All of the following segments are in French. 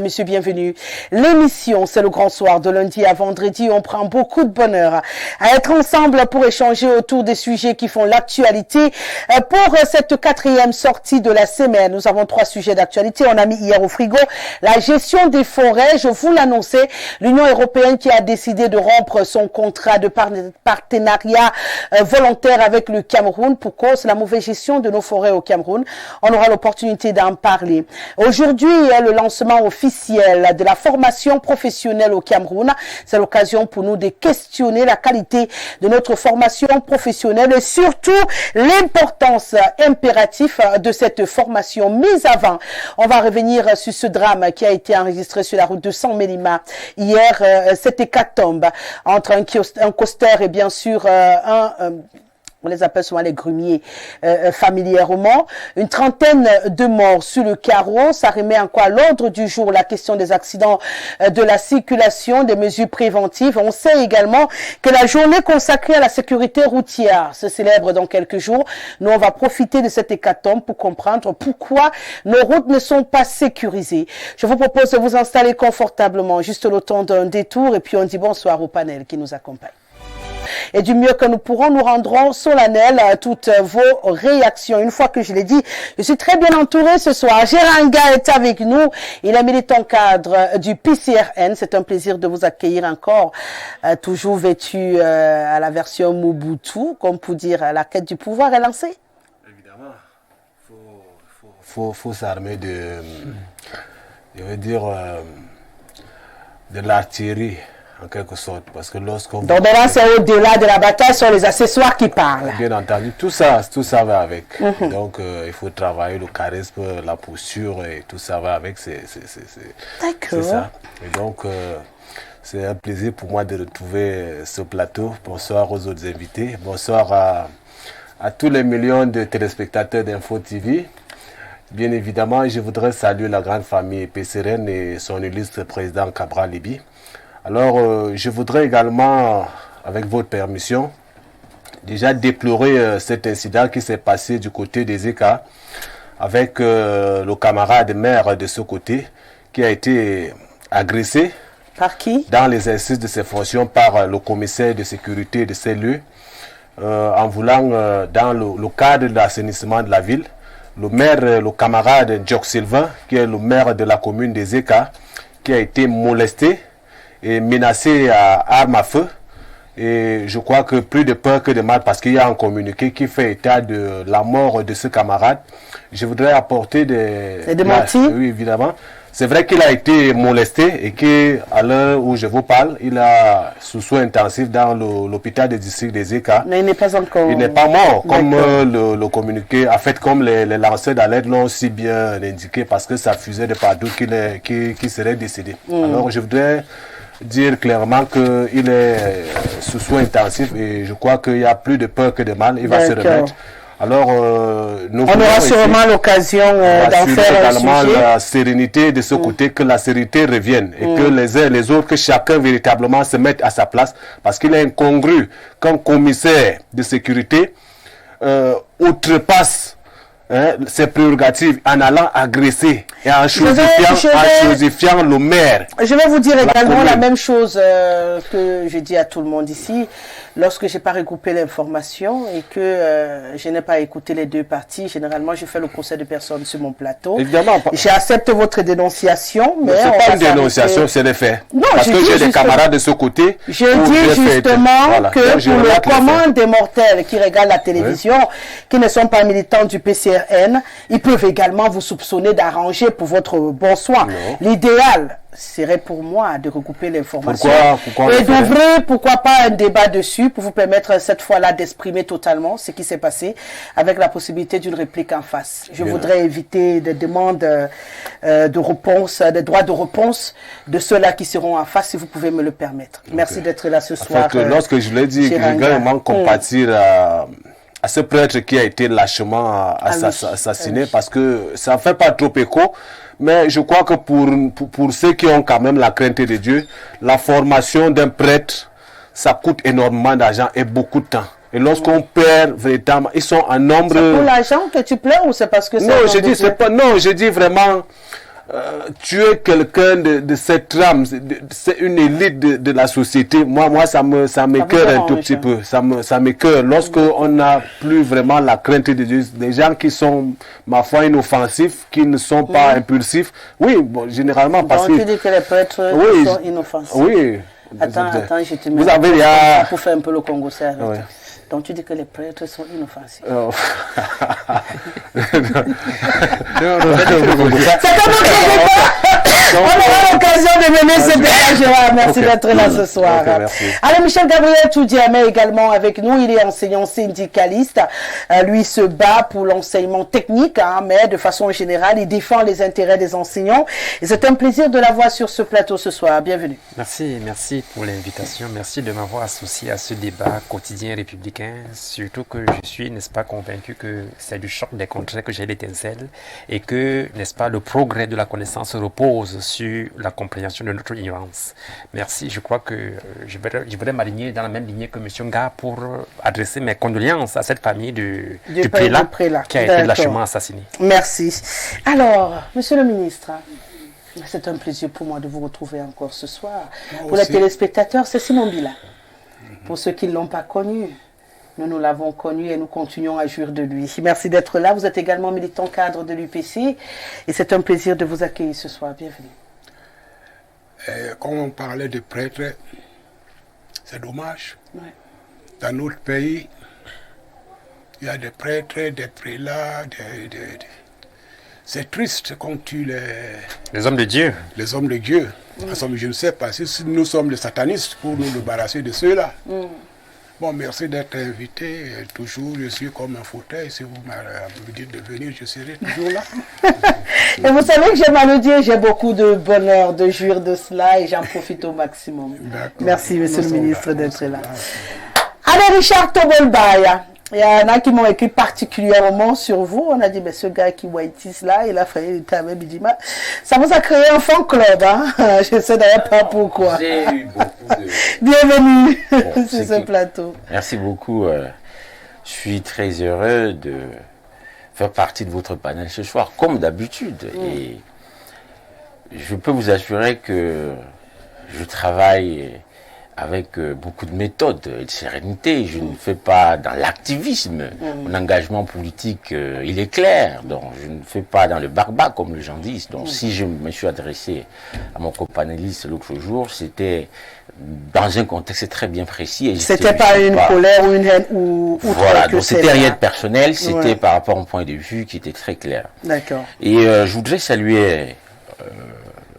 Monsieur, bienvenue. L'émission, c'est le grand soir de lundi à vendredi. On prend beaucoup de bonheur à être ensemble pour échanger autour des sujets qui font l'actualité. Pour cette 4e sortie de la semaine, nous avons 3 sujets d'actualité. On a mis hier au frigo la gestion des forêts. Je vous l'annonçais, l'Union européenne qui a décidé de rompre son contrat de partenariat volontaire avec le Cameroun pour cause de la mauvaise gestion de nos forêts au Cameroun. On aura l'opportunité d'en parler. Aujourd'hui, le lancement officiel de la formation professionnelle au Cameroun. C'est l'occasion pour nous de questionner la qualité de notre formation professionnelle et surtout l'importance impérative de cette formation. Mais avant, on va revenir sur ce drame qui a été enregistré sur la route de San Mélima hier, cette hécatombe entre un coaster et bien sûr on les appelle souvent les grumiers familièrement. Une trentaine de morts sur le carreau. Ça remet en quoi à l'ordre du jour la question des accidents de la circulation, des mesures préventives. On sait également que la journée consacrée à la sécurité routière se célèbre dans quelques jours. Nous, on va profiter de cette hécatombe pour comprendre pourquoi nos routes ne sont pas sécurisées. Je vous propose de vous installer confortablement, juste le temps d'un détour, et puis on dit bonsoir au panel qui nous accompagne. Et du mieux que nous pourrons, nous rendrons solennel à toutes vos réactions. Une fois que je l'ai dit, je suis très bien entouré ce soir. Géranga est avec nous. Il est militant cadre du PCRN. C'est un plaisir de vous accueillir encore, toujours vêtu à la version Mobutu, comme pour dire la quête du pouvoir est lancée. Évidemment, faut s'armer de, je veux dire, de l'artillerie. En quelque sorte, parce que lorsqu'on... Donc là, c'est au-delà de la bataille, sur les accessoires qui parlent. Bien entendu, tout ça va avec. Donc, il faut travailler le charisme, la posture, et tout ça va avec. C'est ça. Et donc, c'est un plaisir pour moi de retrouver ce plateau. Bonsoir aux autres invités. Bonsoir à tous les millions de téléspectateurs d'Info TV. Bien évidemment, je voudrais saluer la grande famille PCRN et son illustre président Cabral Libi. Alors, je voudrais également, avec votre permission, déjà déplorer cet incident qui s'est passé du côté des ECA avec le camarade maire de ce côté qui a été agressé. Par qui? Dans l'exercice de ses fonctions par le commissaire de sécurité de ces lieux en voulant, dans le cadre de l'assainissement de la ville, le maire, le camarade Jock Sylvain, qui est le maire de la commune des ECA, qui a été molesté et menacé à arme à feu. Et je crois que plus de peur que de mal, parce qu'il y a un communiqué qui fait état de la mort de ce camarade. Je voudrais apporter des démentis. Oui, évidemment. C'est vrai qu'il a été molesté et qu'à l'heure où je vous parle, il a sous soins intensifs dans l'hôpital de district des ECA. Mais il n'est pas encore... Il n'est pas mort, comme le communiqué, en fait, comme les lanceurs d'alerte l'ont si bien indiqué, parce que ça fusait de partout qu'il serait décédé. Alors, je voudrais dire clairement qu'il est sous soins intensifs et je crois qu'il y a plus de peur que de mal. Il va se remettre. Alors, on aura sûrement l'occasion d'en faire un sujet. La sérénité de ce côté, que la sérénité revienne et que les uns et les autres, que chacun véritablement se mette à sa place, parce qu'il est incongru qu'un commissaire de sécurité outrepasse ses prérogatives en allant agresser et en chosifiant le maire. Je vais vous dire également la même chose que je dis à tout le monde ici. Lorsque je n'ai pas regroupé l'information et que je n'ai pas écouté les deux parties, généralement je fais le procès de personne sur mon plateau. Évidemment. J'accepte votre dénonciation, mais ce n'est pas une dénonciation, c'est des faits. Non, parce que j'ai des camarades de ce côté. Je dis justement que pour le commun des mortels qui regardent la télévision, qui ne sont pas militants du PCRN, ils peuvent également vous soupçonner d'arranger pour votre bon soin. L'idéal serait pour moi de regrouper l'information et d'ouvrir, pourquoi pas, un débat dessus pour vous permettre cette fois-là d'exprimer totalement ce qui s'est passé avec la possibilité d'une réplique en face. Je voudrais éviter des demandes de réponse, des droits de réponse de ceux-là qui seront en face, si vous pouvez me le permettre. Merci d'être là ce soir. Lorsque je l'ai dit, également compatir à ce prêtre qui a été lâchement assassiné, parce que ça ne fait pas trop écho. Mais je crois que pour ceux qui ont quand même la crainte de Dieu, la formation d'un prêtre, ça coûte énormément d'argent et beaucoup de temps. Et lorsqu'on perd véritablement, ils sont en nombre... C'est pour l'argent que tu pleures ou c'est parce que c'est... Non, je dis vraiment tu es quelqu'un de cette trame, c'est une élite de la société. Moi, ça m'écoeure un tout petit peu. Ça m'écoeure lorsqu'on n'a plus vraiment la crainte de Dieu. Des gens qui sont, ma foi, inoffensifs, qui ne sont pas impulsifs. Oui, bon, généralement parce que... Donc tu dis que les prêtres sont inoffensifs. Oui. Attends, je te mets vous avez pour faire un peu le Congo avec toi. Donc tu dis que les prêtres sont inoffensifs. Non. On aura l'occasion de mener ce débat, Gérard. Merci d'être là ce soir. Alors Michel Gabriel Toudiamé également avec nous. Il est enseignant syndicaliste. Lui se bat pour l'enseignement technique, mais de façon générale, il défend les intérêts des enseignants. Et c'est un plaisir de l'avoir sur ce plateau ce soir. Bienvenue. Merci pour l'invitation. Merci de m'avoir associé à ce débat quotidien républicain. Surtout que je suis, n'est-ce pas, convaincu que c'est du choc des contrées que j'ai l'étincelle et que, n'est-ce pas, le progrès de la connaissance repose sur la compréhension de notre ignorance. Merci. Je crois que je voudrais m'aligner dans la même lignée que M. Nga pour adresser mes condoléances à cette famille du prélat qui a été lâchement assassiné. Merci. Alors, Monsieur le ministre, c'est un plaisir pour moi de vous retrouver encore ce soir. Pour les téléspectateurs, c'est Simon Bila. Pour ceux qui ne l'ont pas connu, nous l'avons connu et nous continuons à jouir de lui. Merci d'être là. Vous êtes également militant cadre de l'UPC et c'est un plaisir de vous accueillir ce soir. Bienvenue. Quand on parlait de prêtres, c'est dommage. Ouais. Dans notre pays, il y a des prêtres, des prélats, c'est triste quand tu les hommes de Dieu. Les hommes de Dieu. Je ne sais pas si nous sommes les satanistes pour nous débarrasser de ceux-là. Bon, merci d'être invité. Toujours, je suis comme un fauteuil. Si vous me dites de venir, je serai toujours là. Et vous savez que j'aime à le dire, j'ai beaucoup de bonheur de jouir de cela et j'en profite au maximum. Merci, Monsieur le ministre, d'être là. Alors, Richard Tobolbaya, il y en a qui m'ont écrit particulièrement sur vous. On a dit, mais ce gars qui whiteise là, il a fait il était avec Bidima. Ça vous a créé un fan club, hein? Je ne sais d'ailleurs pas pourquoi. J'ai eu beaucoup de... Bienvenue sur ce plateau. Merci beaucoup. Je suis très heureux de faire partie de votre panel ce soir, comme d'habitude. Et je peux vous assurer que je travaille avec beaucoup de méthode et de sérénité. Je ne fais pas dans l'activisme. Mon engagement politique, il est clair. Donc, je ne fais pas dans le barbac, comme les gens disent. Donc, si je me suis adressé à mon copanéliste l'autre jour, c'était dans un contexte très bien précis. C'était pas une colère ou une haine ou voilà, donc c'était rien de personnel, c'était par rapport à un point de vue qui était très clair. D'accord. Et je voudrais saluer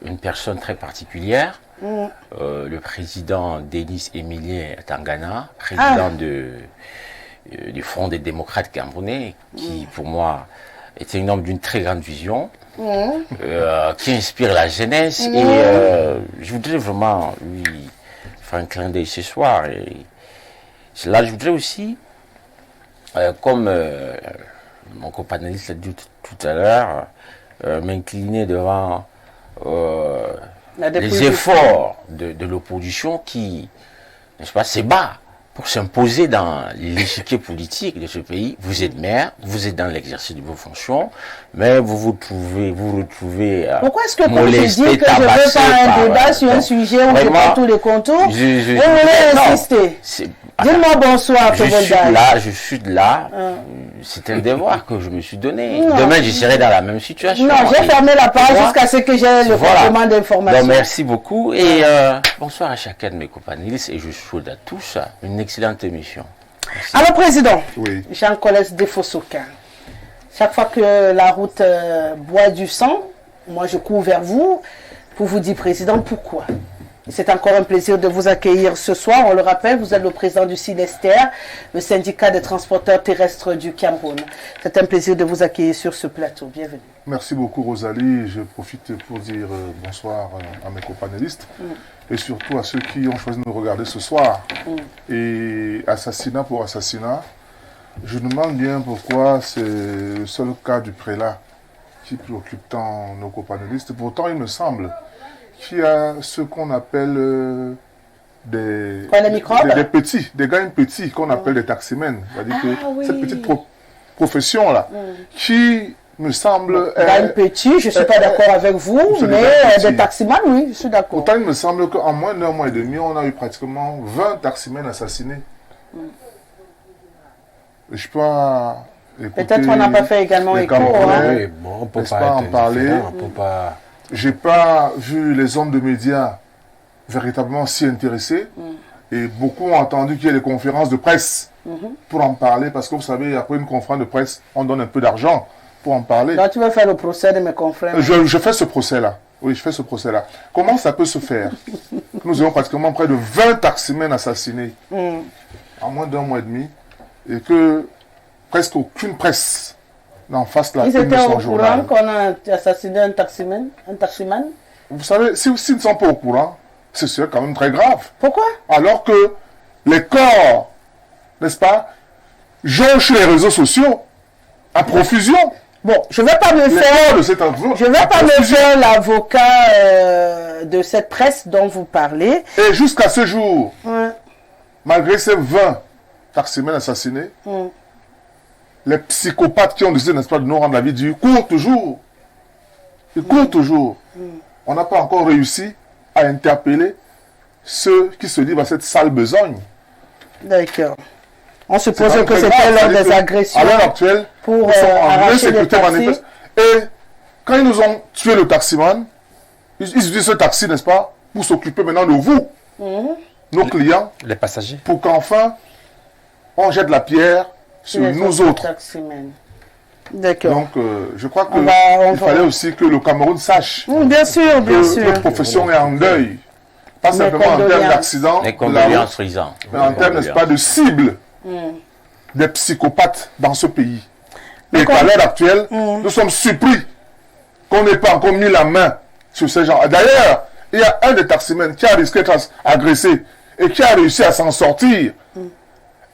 une personne très particulière, le président Denis Emilien Tangana, président du Front des démocrates camerounais, qui pour moi était un homme d'une très grande vision, qui inspire la jeunesse. Et je voudrais vraiment lui faire un clin d'œil ce soir. Et là, je voudrais aussi, comme mon copanéliste l'a dit tout à l'heure, m'incliner devant les efforts de l'opposition qui, n'est-ce pas, se bat pour s'imposer dans l'échiquier politique de ce pays. Vous êtes maire, vous êtes dans l'exercice de vos fonctions, mais vous retrouvez pourquoi est-ce que quand je dis que je veux faire un débat sur un sujet où je prends tous les contours, vous voulez insister? Dis-moi bonsoir, je suis là. C'est un devoir que je me suis donné. Demain, je serai dans la même situation. Non, j'ai fermé la page jusqu'à ce que j'ai le complément d'information. Merci beaucoup et bonsoir à chacun de mes companélistes et je souhaite à tous une excellente émission. Merci. Alors, Président, Jean-Colès Defossoka, chaque fois que la route boit du sang, moi je cours vers vous pour vous dire, Président, pourquoi? C'est encore un plaisir de vous accueillir ce soir. On le rappelle, vous êtes le président du Synester, le syndicat des transporteurs terrestres du Cameroun. C'est un plaisir de vous accueillir sur ce plateau. Bienvenue. Merci beaucoup, Rosalie. Je profite pour dire bonsoir à mes copanélistes et surtout à ceux qui ont choisi de nous regarder ce soir. Et assassinat pour assassinat, je me demande bien pourquoi c'est le seul cas du prélat qui préoccupe tant nos copanélistes. Pourtant, il me semble qu'il y a ce qu'on appelle des petits, des gars petits qu'on appelle des taximens. C'est-à-dire que cette petite profession-là, qui me semble... Gagne petit, je ne suis pas d'accord avec vous, mais des taximans, oui, je suis d'accord. Pourtant, il me semble qu'en moins d'un mois et demi, on a eu pratiquement 20 taximens assassinés. Je peux peut-être on n'a pas fait également écho. Oui, bon, on ne peut pas en parler. Je n'ai pas vu les hommes de médias véritablement s'y intéresser. Et beaucoup ont entendu qu'il y ait des conférences de presse pour en parler. Parce que vous savez, après une conférence de presse, on donne un peu d'argent pour en parler. Là, tu veux faire le procès de mes confrères? Je fais ce procès-là. Oui, je fais ce procès-là. Comment ça peut se faire? Nous avons pratiquement près de 20 taximens assassinés en moins d'un mois et demi. Et que presque aucune presse n'en fasse la une de son journal. Ils étaient au courant qu'on a assassiné un taximan? Vous savez, s'ils ne sont pas au courant, c'est quand même très grave. Pourquoi? Alors que les corps, n'est-ce pas, jonchent les réseaux sociaux à profusion. Bon, je ne vais pas me faire l'avocat de cette presse dont vous parlez. Et jusqu'à ce jour, malgré ces 20 taximens assassinés, les psychopathes qui ont décidé, n'est-ce pas, de nous rendre la vie dure, courent toujours. Ils courent toujours. On n'a pas encore réussi à interpeller ceux qui se livrent à cette sale besogne. D'accord. On supposait que c'était lors des agressions. À l'heure actuelle, pour arracher des taxis. Et quand ils nous ont tué le taximan, ils utilisent ce taxi, n'est-ce pas, pour s'occuper maintenant de vous, nos clients, les passagers, pour qu'enfin on jette la pierre sur nous autres. D'accord. Donc, je crois qu'il fallait aussi que le Cameroun sache bien sûr, que notre profession est en deuil. Pas simplement en termes d'accident, mais en termes, n'est-ce pas, de cible des psychopathes dans ce pays. Et à l'heure actuelle, nous sommes surpris qu'on n'ait pas encore mis la main sur ces gens. D'ailleurs, il y a un des taximens qui a risqué d'être agressé et qui a réussi à s'en sortir.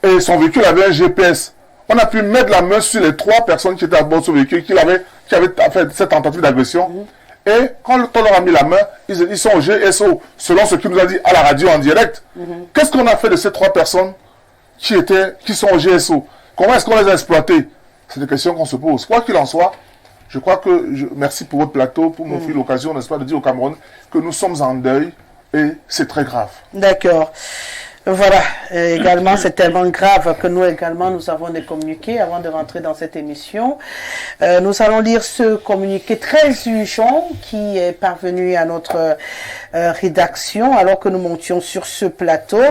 Et son véhicule avait un GPS. On a pu mettre la main sur les 3 personnes qui étaient à bord de ce véhicule, qui avaient fait cette tentative d'agression. Et quand on leur a mis la main, ils sont au GSO, selon ce qu'il nous a dit à la radio en direct. Qu'est-ce qu'on a fait de ces 3 personnes qui sont au GSO? Comment est-ce qu'on les a exploités? C'est des questions qu'on se pose. Quoi qu'il en soit, je crois que, merci pour votre plateau, pour m'offrir l'occasion, n'est-ce pas, de dire au Cameroun que nous sommes en deuil et c'est très grave. D'accord. Voilà, également c'est tellement grave que nous également nous avons des communiqués avant de rentrer dans cette émission. Nous allons lire ce communiqué très urgent qui est parvenu à notre rédaction alors que nous montions sur ce plateau.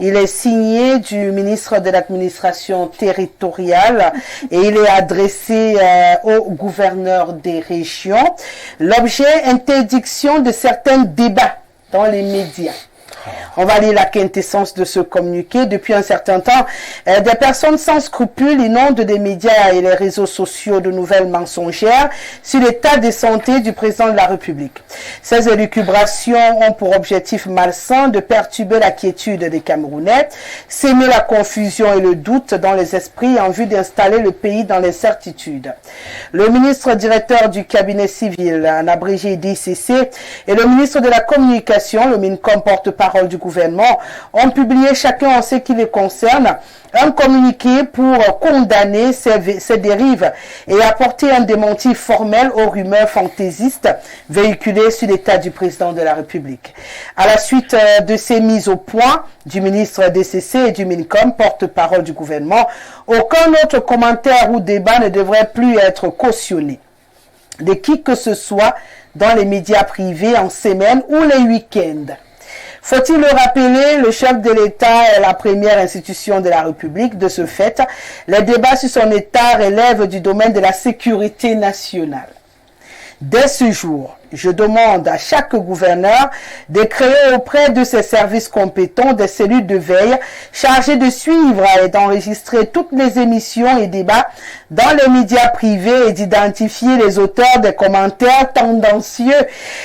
Il est signé du ministre de l'administration territoriale et il est adressé au gouverneur des régions. L'objet, interdiction de certains débats dans les médias. On va lire la quintessence de ce communiqué. Depuis un certain temps, des personnes sans scrupules inondent des médias et les réseaux sociaux de nouvelles mensongères sur l'état de santé du président de la République. Ces élucubrations ont pour objectif malsain de perturber la quiétude des Camerounais, s'aimer la confusion et le doute dans les esprits en vue d'installer le pays dans l'incertitude. Le ministre directeur du cabinet civil, en abrégé DCC, et le ministre de la Communication, le MINCOM porte-parole du gouvernement, ont publié chacun en ce qui les concerne un communiqué pour condamner ces dérives et apporter un démenti formel aux rumeurs fantaisistes véhiculées sur l'état du président de la République. À la suite de ces mises au point du ministre DCC et du MINCOM, porte-parole du gouvernement, aucun autre commentaire ou débat ne devrait plus être cautionné de qui que ce soit dans les médias privés en semaine ou les week-ends. Faut-il le rappeler, le chef de l'État est la première institution de la République. De ce fait, les débats sur son État relèvent du domaine de la sécurité nationale. Dès ce jour, je demande à chaque gouverneur de créer auprès de ses services compétents des cellules de veille chargées de suivre et d'enregistrer toutes les émissions et débats dans les médias privés et d'identifier les auteurs des commentaires tendancieux,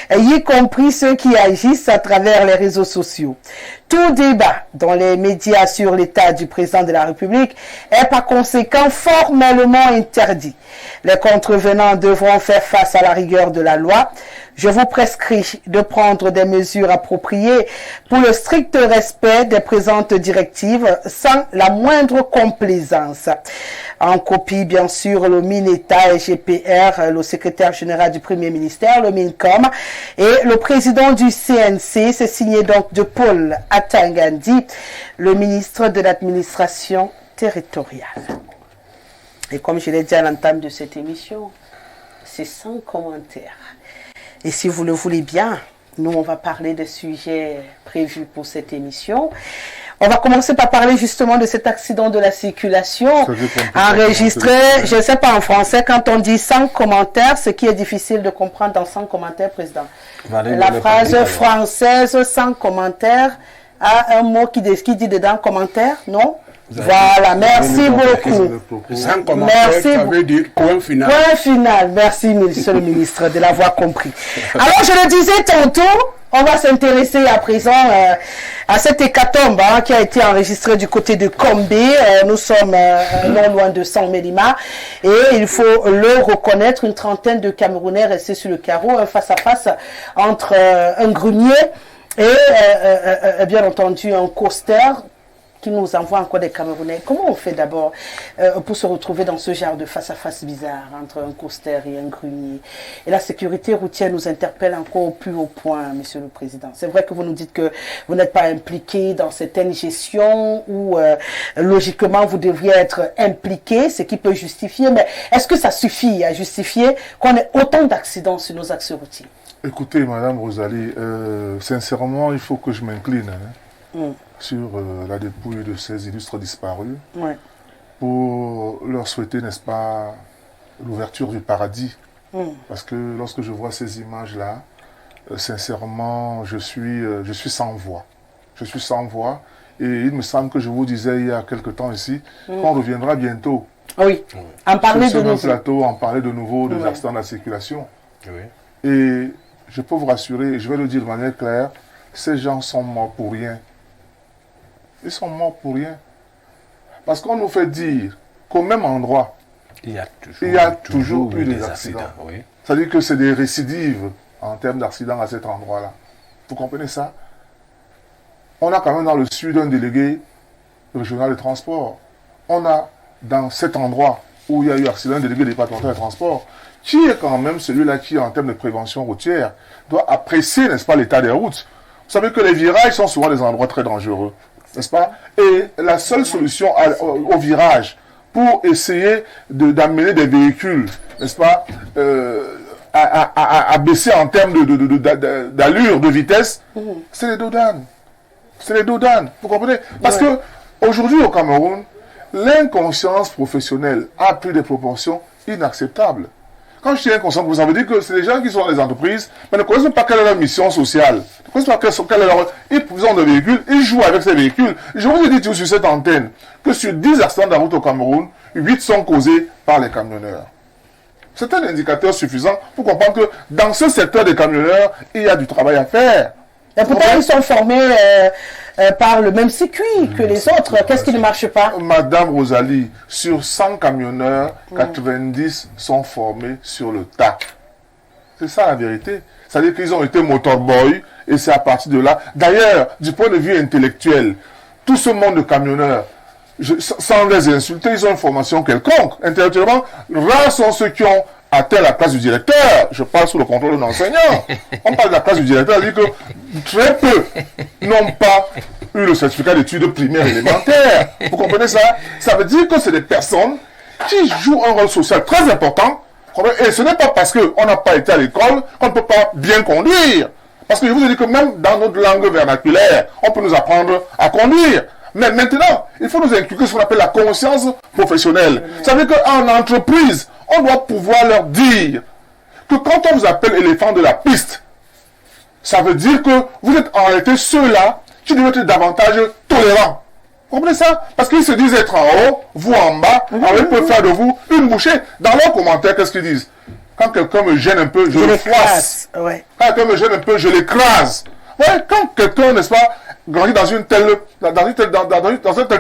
y compris ceux qui agissent à travers les réseaux sociaux. Tout débat dans les médias sur l'état du président de la République est par conséquent formellement interdit. Les contrevenants devront faire face à la rigueur de la loi. Je vous prescris de prendre des mesures appropriées pour le strict respect des présentes directives sans la moindre complaisance. En copie, bien sûr, le MINETA et GPR, le secrétaire général du Premier ministère, le MINCOM et le président du CNC. C'est signé donc de Paul Atangandi, le ministre de l'administration territoriale. Et comme je l'ai dit à l'entame de cette émission, c'est sans commentaire. Et si vous le voulez bien, nous, on va parler des sujets prévus pour cette émission. On va commencer par parler justement de cet accident de la circulation enregistré, je ne sais pas en français, quand on dit sans commentaire, ce qui est difficile de comprendre dans sans commentaire, Président. La phrase française sans commentaire a un mot qui dit dedans commentaire, non? Voilà, merci beaucoup. Sans commentaire, ça veut dire point final. Point final, merci monsieur le ministre de l'avoir compris. Alors je le disais tantôt, on va s'intéresser à présent à cette hécatombe qui a été enregistrée du côté de Combé. Nous sommes non loin de San-Mélima et il faut le reconnaître, une trentaine de Camerounais restés sur le carreau, un face-à-face entre un grenier et bien entendu un coaster qui nous envoie encore des Camerounais. Comment on fait d'abord pour se retrouver dans ce genre de face-à-face bizarre entre un coaster et un grenier? Et la sécurité routière nous interpelle encore au plus haut point, Monsieur le Président. C'est vrai que vous nous dites que vous n'êtes pas impliqué dans certaines gestions où logiquement vous devriez être impliqué, ce qui peut justifier, mais est-ce que ça suffit à justifier qu'on ait autant d'accidents sur nos axes routiers? Écoutez, Madame Rosalie, sincèrement, il faut que je m'incline sur la dépouille de ces illustres disparus pour leur souhaiter, n'est-ce pas, l'ouverture du paradis. Parce que lorsque je vois ces images-là, sincèrement, je suis sans voix. Je suis sans voix. Et il me semble que je vous disais il y a quelque temps ici qu'on reviendra bientôt. Oui, en parler de nouveau. Sur ce plateau, en parler de nouveau des accidents de la circulation. Et je peux vous rassurer, et je vais le dire de manière claire, ces gens sont morts pour rien. Ils sont morts pour rien. Parce qu'on nous fait dire qu'au même endroit, il y a toujours eu des accidents. C'est-à-dire que c'est des récidives en termes d'accidents à cet endroit-là. Vous comprenez ça? On a quand même dans le sud un délégué régional de transport. On a dans cet endroit où il y a eu accident un délégué départemental de transport, qui est quand même celui-là qui, en termes de prévention routière, doit apprécier, n'est-ce pas, l'état des routes. Vous savez que les virages sont souvent des endroits très dangereux, n'est-ce pas? Et la seule solution au virage pour essayer d'amener des véhicules, n'est-ce pas, à baisser en termes d'allure, de vitesse, c'est les dodanes. C'est les dodanes, vous comprenez? Parce que aujourd'hui au Cameroun, l'inconscience professionnelle a pris des proportions inacceptables. Quand je dis inconscient, vous avez dit que c'est les gens qui sont dans les entreprises, mais ne connaissent pas quelle est leur mission sociale. Ne connaissent pas quelle est leur... Ils ont des véhicules, ils jouent avec ces véhicules. Je vous ai dit sur cette antenne que sur 10 accidents de la route au Cameroun, 8 sont causés par les camionneurs. C'est un indicateur suffisant pour comprendre que dans ce secteur des camionneurs, il y a du travail à faire. Et pourtant, ils sont formés par le même circuit que les autres. Qu'est-ce qui ne marche pas? Madame Rosalie, sur 100 camionneurs, 90 sont formés sur le tas. C'est ça la vérité. C'est-à-dire qu'ils ont été motorboys et c'est à partir de là. D'ailleurs, du point de vue intellectuel, tout ce monde de camionneurs, sans les insulter, ils ont une formation quelconque. Intellectuellement, rares sont ceux qui ont atteint la place du directeur. Je parle sous le contrôle d'un enseignant. On parle de la place du directeur, c'est-à-dire que très peu n'ont pas eu le certificat d'études primaires élémentaires. Vous comprenez ça? Ça veut dire que c'est des personnes qui jouent un rôle social très important. Et ce n'est pas parce qu'on n'a pas été à l'école qu'on ne peut pas bien conduire. Parce que je vous ai dit que même dans notre langue vernaculaire, on peut nous apprendre à conduire. Mais maintenant, il faut nous inculquer ce qu'on appelle la conscience professionnelle. Ça veut dire qu'en entreprise, on doit pouvoir leur dire que quand on vous appelle éléphant de la piste, ça veut dire que vous êtes en réalité ceux-là qui doivent être davantage tolérants. Vous comprenez ça? Parce qu'ils se disent être en haut, vous en bas, alors ils peuvent faire de vous une bouchée. Dans leurs commentaires, qu'est-ce qu'ils disent? Quand quelqu'un me gêne un peu, je le froisse. Quand quelqu'un me gêne un peu, je l'écrase. Ouais, quand quelqu'un, n'est-ce pas, grandit dans un tel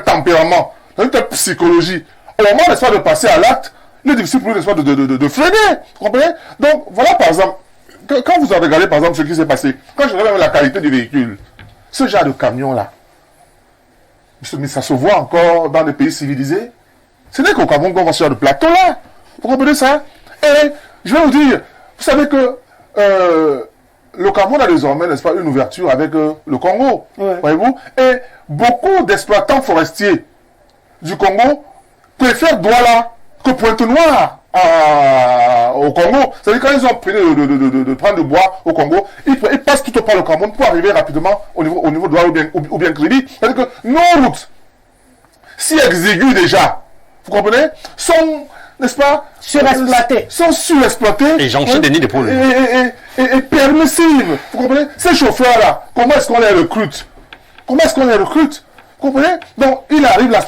tempérament, dans une telle psychologie, au moment, n'est-ce pas, de passer à l'acte, il est difficile pour lui, n'est-ce pas, de freiner. Vous comprenez? Donc, voilà, par exemple, quand vous avez regardé, par exemple, ce qui s'est passé, quand je regarde la qualité du véhicule, ce genre de camion-là, mais ça se voit encore dans les pays civilisés. Ce n'est qu'au Cameroun qu'on voit ce genre de plateau-là. Vous comprenez ça? Et je vais vous dire, vous savez que le Cameroun a désormais, n'est-ce pas, une ouverture avec le Congo. Ouais. Voyez-vous? Et beaucoup d'exploitants forestiers du Congo préfèrent Douala que Pointe-Noire au Congo. C'est-à-dire quand ils ont pris de prendre du bois au Congo, ils passent tout par le Cameroun pour arriver rapidement au niveau de Douala ou bien Kribi. C'est-à-dire que nos routes, si exiguës déjà, vous comprenez, sont, n'est-ce pas, surexploitées. Sont surexploitées. Et j'en suis des nids de poules. Et permissives. Vous comprenez? Ces chauffeurs-là, comment est-ce qu'on les recrute? Comment est-ce qu'on les recrute? Vous comprenez? Donc, il arrive là,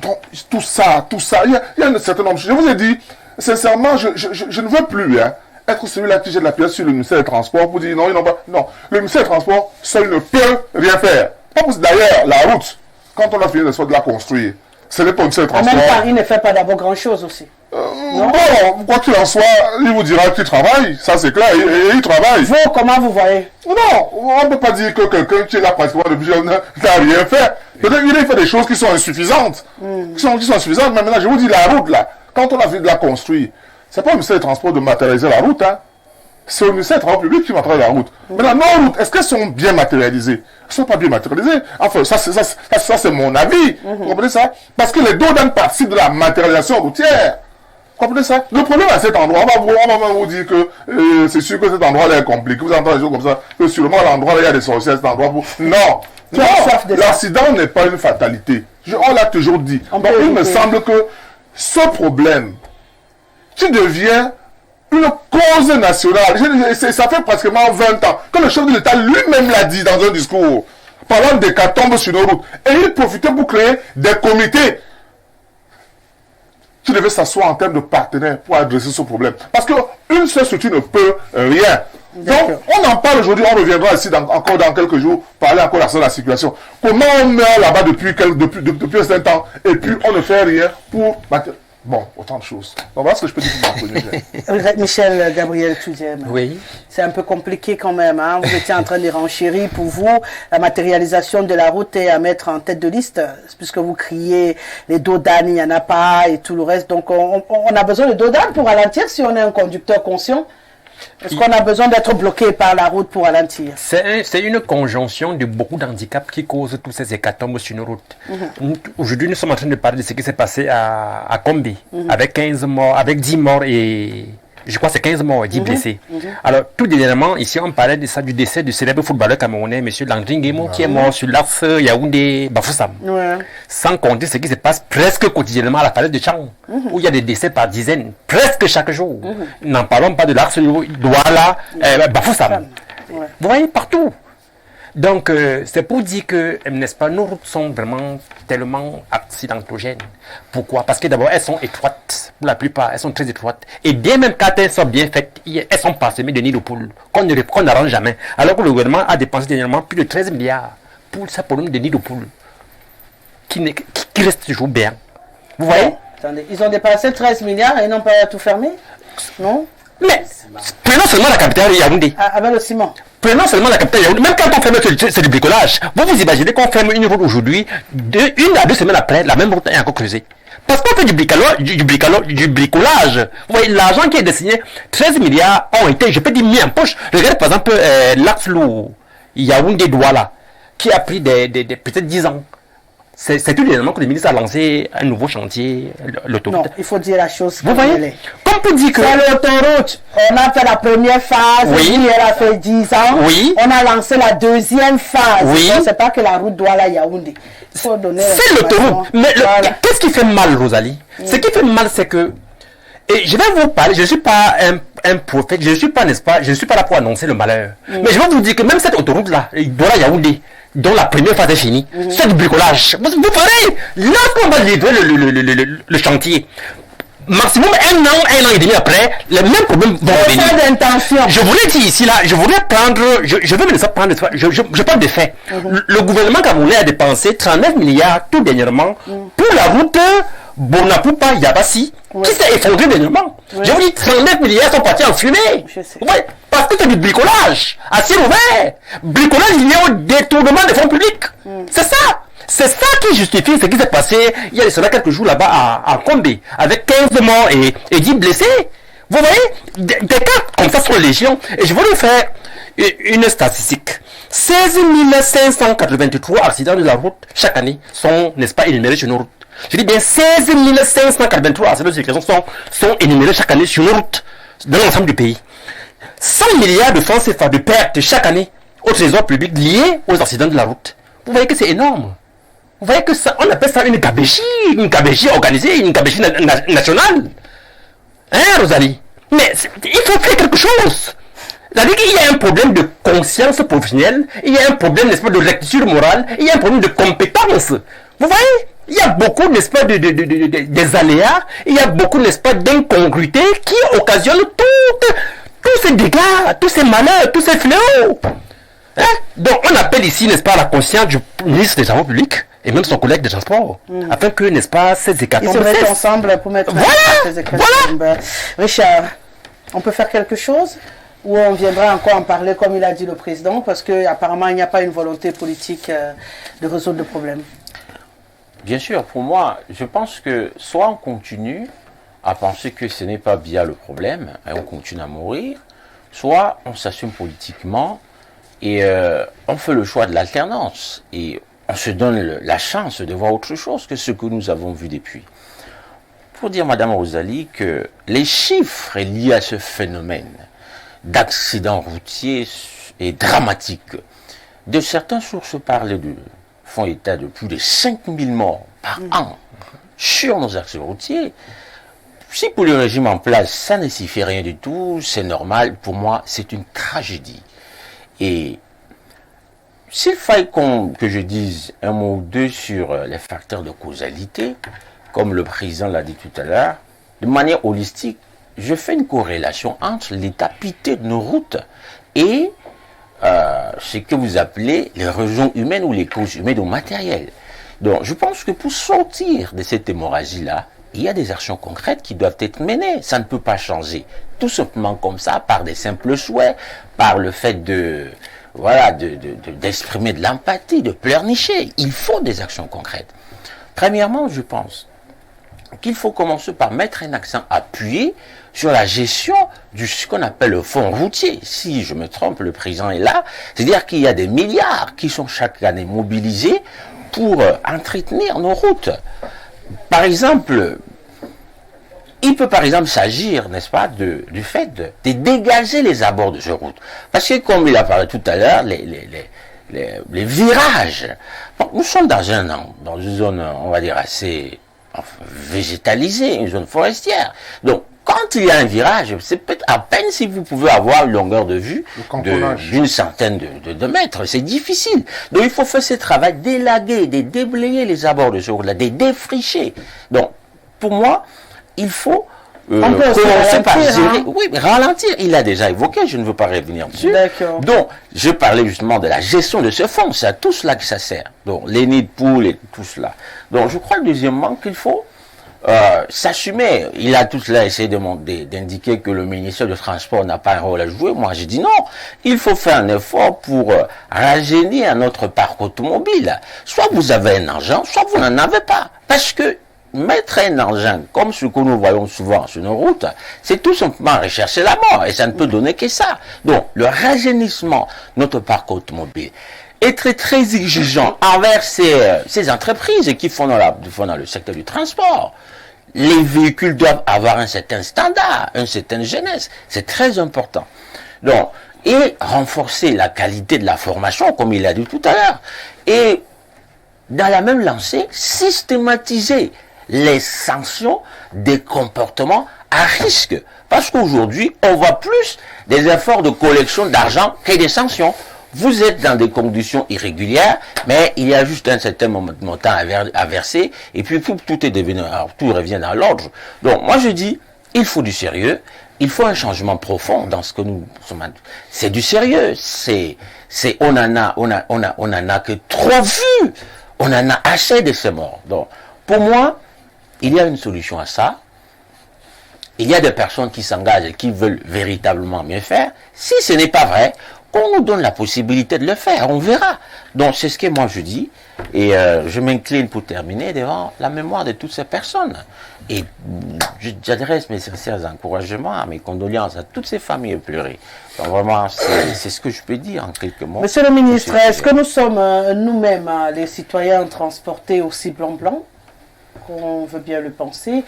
donc, tout ça, il y a un certain nombre de choses. Je vous ai dit, sincèrement, je ne veux plus être celui-là qui jette la pièce sur le ministère des Transports pour dire non, non, le ministère des Transports, seul ne peut rien faire. D'ailleurs, la route, quand on a fini de la construire, ce n'est pas le ministère des Transports. En même temps, il ne fait pas d'abord grand-chose aussi. Bon, quoi qu'il en soit, il vous dira qu'il travaille, ça c'est clair, et il travaille. Vous, comment vous voyez? Non, on ne peut pas dire que quelqu'un qui est là pratiquement depuis n'a rien fait. Peut-être qu'il a fait des choses qui sont insuffisantes. Qui sont insuffisantes, mais maintenant je vous dis, la route là, quand on a vu de la construire, c'est pas le ministère des Transports de matérialiser la route, c'est le ministère des Transports publics qui matérialise la route. Maintenant, nos routes, est-ce qu'elles sont bien matérialisées? Elles ne sont pas bien matérialisées. Enfin, ça c'est mon avis. Vous comprenez ça? Parce que les DODAN participent de la matérialisation routière. Vous comprenez ça? Le problème à cet endroit, on va vous dire que c'est sûr que cet endroit-là est compliqué. Vous entendez des choses comme ça, que sûrement à l'endroit là, il y a des sorciers à cet endroit. Non! Non! L'accident n'est pas une fatalité. On l'a toujours dit. Donc, il me semble que ce problème, qui devient une cause nationale, ça fait pratiquement 20 ans que le chef de l'État lui-même l'a dit dans un discours, parlant d'hécatombes sur nos routes. Et il profitait pour créer des comités qui devaient s'asseoir en termes de partenaires pour adresser ce problème. Parce qu'une seule structure ne peut rien. Donc, on en parle aujourd'hui, on reviendra ici encore dans quelques jours, parler encore de la circulation. Comment on meurt là-bas depuis un certain temps, et puis on ne fait rien pour... Bon, autant de choses. Donc, voilà ce que je peux dire pour mon Michel Gabriel Touzem. Oui. C'est un peu compliqué quand même. Vous étiez en train de renchérir pour vous. La matérialisation de la route est à mettre en tête de liste, puisque vous criez les DODAN, il n'y en a pas, et tout le reste. Donc, on a besoin de DODAN pour ralentir si on est un conducteur conscient. Est-ce qu'on a besoin d'être bloqué par la route pour ralentir? C'est une conjonction de beaucoup d'handicaps qui causent tous ces hécatombes sur nos routes. Aujourd'hui, nous sommes en train de parler de ce qui s'est passé à Kombi, avec 15 morts, avec 10 morts et je crois que c'est 15 morts et 10 blessés. Alors, tout dernièrement, ici, on parlait de ça, du décès du célèbre footballeur camerounais, M. Landry Nguemo, qui est mort sur l'axe Yaoundé-Bafoussam. Sans compter ce qui se passe presque quotidiennement à la falaise de Chang, où il y a des décès par dizaines, presque chaque jour. N'en parlons pas de l'axe Douala-Bafoussam. Vous voyez, partout. Donc, c'est pour dire que, n'est-ce pas, nos routes sont vraiment tellement accidentogènes. Pourquoi? Parce que d'abord, elles sont étroites. Pour la plupart, elles sont très étroites. Et bien même quand elles sont bien faites, elles sont parsemées de nids de poules qu'on n'arrange jamais. Alors que le gouvernement a dépensé dernièrement plus de 13 milliards pour ce problème de nids de poules qui reste toujours bien. Vous voyez? Attendez, ils ont dépassé 13 milliards et ils n'ont pas tout fermé? Non? Mais, prenons seulement la capitale Yaoundé. Avec le ciment. Prenons seulement la capitale Yaoundé. Même quand on ferme, c'est du bricolage. Vous imaginez qu'on ferme une route aujourd'hui, 1 à 2 semaines après, la même route est encore creusée. Parce qu'on fait du bricolage. Vous voyez, l'argent qui est destiné, 13 milliards ont été, je peux dire, mis en poche. Regardez par exemple l'axe lourd, Yaoundé-Douala, qui a pris peut-être 10 ans. C'est tout dernièrement que le ministre a lancé un nouveau chantier, l'autoroute. Non, il faut dire la chose. Vous voyez? Comme pour dire que... C'est l'autoroute. On a fait la première phase. Oui. Elle a fait 10 ans. Oui. On a lancé la deuxième phase. Oui. C'est pas que la route doit la Yaoundé. Il faut donner... C'est l'autoroute. Mais voilà. Qu'est-ce qui fait mal, Rosalie? Ce qui fait mal, c'est que... Et je vais vous parler, je ne suis pas un prophète, je ne suis pas, n'est-ce pas, je ne suis pas là pour annoncer le malheur. Mais je vais vous dire que même cette autoroute-là, Douala Yaoundé, dont la première phase est finie, c'est du bricolage. Vous verrez, lorsqu'on va livrer le chantier, maximum un an et demi après, les mêmes problèmes vont venir. Je voulais dire ici, là, je voulais prendre, je veux me laisser prendre, je parle de faits. Le gouvernement camerounais a dépensé 39 milliards tout dernièrement pour la route Bonapupa, Yabassi, qui s'est effondré dernièrement. Oui. Je vous dis, 39 milliards sont partis en fumée. Je sais. Ouais, parce que c'est du bricolage à ciel ouvert. Bricolage lié au détournement des fonds publics. C'est ça. C'est ça qui justifie ce qui s'est passé il y a cela quelques jours là-bas à Kombé, avec 15 morts et 10 blessés. Vous voyez, des cas comme ça sont légion. Et je voulais faire une statistique. 16 583 accidents de la route chaque année sont, n'est-ce pas, énumérés sur nos routes. Je dis bien 16 583 accidents de circulation sont énumérés chaque année sur nos routes, dans l'ensemble du pays. 100 milliards de francs CFA de pertes chaque année au trésor public liés aux accidents de la route. Vous voyez que c'est énorme. Vous voyez que ça, on appelle ça une gabégie organisée, une gabégie nationale. Hein, Rosalie? Mais il faut faire quelque chose. C'est-à-dire qu'il y a un problème de conscience professionnelle, il y a un problème, n'est-ce pas, de rectitude morale, il y a un problème de compétence. Vous voyez? Il y a beaucoup, n'est-ce pas, des aléas, il y a beaucoup, n'est-ce pas, d'incongruités qui occasionnent tous ces dégâts, tous ces malheurs, tous ces fléaux. Hein? Donc on appelle ici, n'est-ce pas, la conscience du ministre des Travaux publics et même son collègue des Transports, afin que, n'est-ce pas, ces hécatombes Ils se mettent ensemble pour mettre ces hécatombes. Richard, on peut faire quelque chose ou on viendra encore en parler comme il a dit le président, parce qu'apparemment il n'y a pas une volonté politique de résoudre le problème. Bien sûr, pour moi, je pense que soit on continue à penser que ce n'est pas via le problème, et on continue à mourir, soit on s'assume politiquement et on fait le choix de l'alternance et on se donne la chance de voir autre chose que ce que nous avons vu depuis. Pour dire, Madame Rosalie, que les chiffres liés à ce phénomène d'accidents routiers est dramatique. De certaines sources parlent font état de plus de 5000 morts par an sur nos axes routiers. Si pour le régime en place, ça ne signifie rien du tout, c'est normal, pour moi, c'est une tragédie. Et s'il fallait que je dise un mot ou deux sur les facteurs de causalité, comme le président l'a dit tout à l'heure, de manière holistique, je fais une corrélation entre l'état piteux de nos routes et ce que vous appelez les raisons humaines ou les causes humaines ou matérielles. Donc, je pense que pour sortir de cette hémorragie-là, il y a des actions concrètes qui doivent être menées. Ça ne peut pas changer tout simplement comme ça, par des simples souhaits, par le fait d'exprimer de l'empathie, de pleurnicher. Il faut des actions concrètes. Premièrement, je pense qu'il faut commencer par mettre un accent appuyé sur la gestion de ce qu'on appelle le fonds routier. Si je me trompe, le président est là. C'est-à-dire qu'il y a des milliards qui sont chaque année mobilisés pour entretenir nos routes. Par exemple, il peut par exemple s'agir, n'est-ce pas, du fait de dégager les abords de ces routes. Parce que comme il a parlé tout à l'heure, les virages. Bon, nous sommes dans une zone, on va dire, assez végétalisée, une zone forestière. Donc, quand il y a un virage, c'est peut-être à peine si vous pouvez avoir une longueur de vue d'une centaine de mètres. C'est difficile. Donc, il faut faire ce travail d'élaguer, de déblayer les abords de ce route-là, de défricher. Donc, pour moi, il faut commencer par gérer. Oui, mais ralentir, il l'a déjà évoqué, je ne veux pas revenir dessus. Donc, je parlais justement de la gestion de ce fonds, c'est à tout cela que ça sert. Donc, les nids de poules et tout cela. Donc, je crois deuxièmement qu'il faut s'assumer. Il a tout cela essayé d'indiquer que le ministère du Transport n'a pas un rôle à jouer. Moi, je dis non. Il faut faire un effort pour rajeunir notre parc automobile. Soit vous avez un engin, soit vous n'en avez pas. Parce que mettre un engin comme ce que nous voyons souvent sur nos routes, c'est tout simplement rechercher la mort. Et ça ne peut donner que ça. Donc, le rajeunissement de notre parc automobile, être très exigeant envers ces entreprises qui font dans le secteur du transport. Les véhicules doivent avoir un certain standard, une certaine jeunesse. C'est très important. Donc, et renforcer la qualité de la formation, comme il a dit tout à l'heure. Et, dans la même lancée, systématiser les sanctions des comportements à risque. Parce qu'aujourd'hui, on voit plus des efforts de collection d'argent que des sanctions. Vous êtes dans des conditions irrégulières, mais il y a juste un certain montant à verser, et puis tout est devenu, alors, tout revient dans l'ordre. Donc, moi je dis, il faut du sérieux, il faut un changement profond dans ce que nous sommes. C'est du sérieux, on en a que trop vu, on en a assez de ces morts. Donc, pour moi, il y a une solution à ça. Il y a des personnes qui s'engagent et qui veulent véritablement bien faire. Si ce n'est pas vrai, qu'on nous donne la possibilité de le faire, on verra. Donc c'est ce que moi je dis, et je m'incline pour terminer devant la mémoire de toutes ces personnes. Et j'adresse mes sincères encouragements, mes condoléances à toutes ces familles pleurées. Donc vraiment, c'est ce que je peux dire en quelques mots. Monsieur le ministre, est-ce que nous sommes nous-mêmes, les citoyens, transportés aussi blanc-blanc? On veut bien le penser,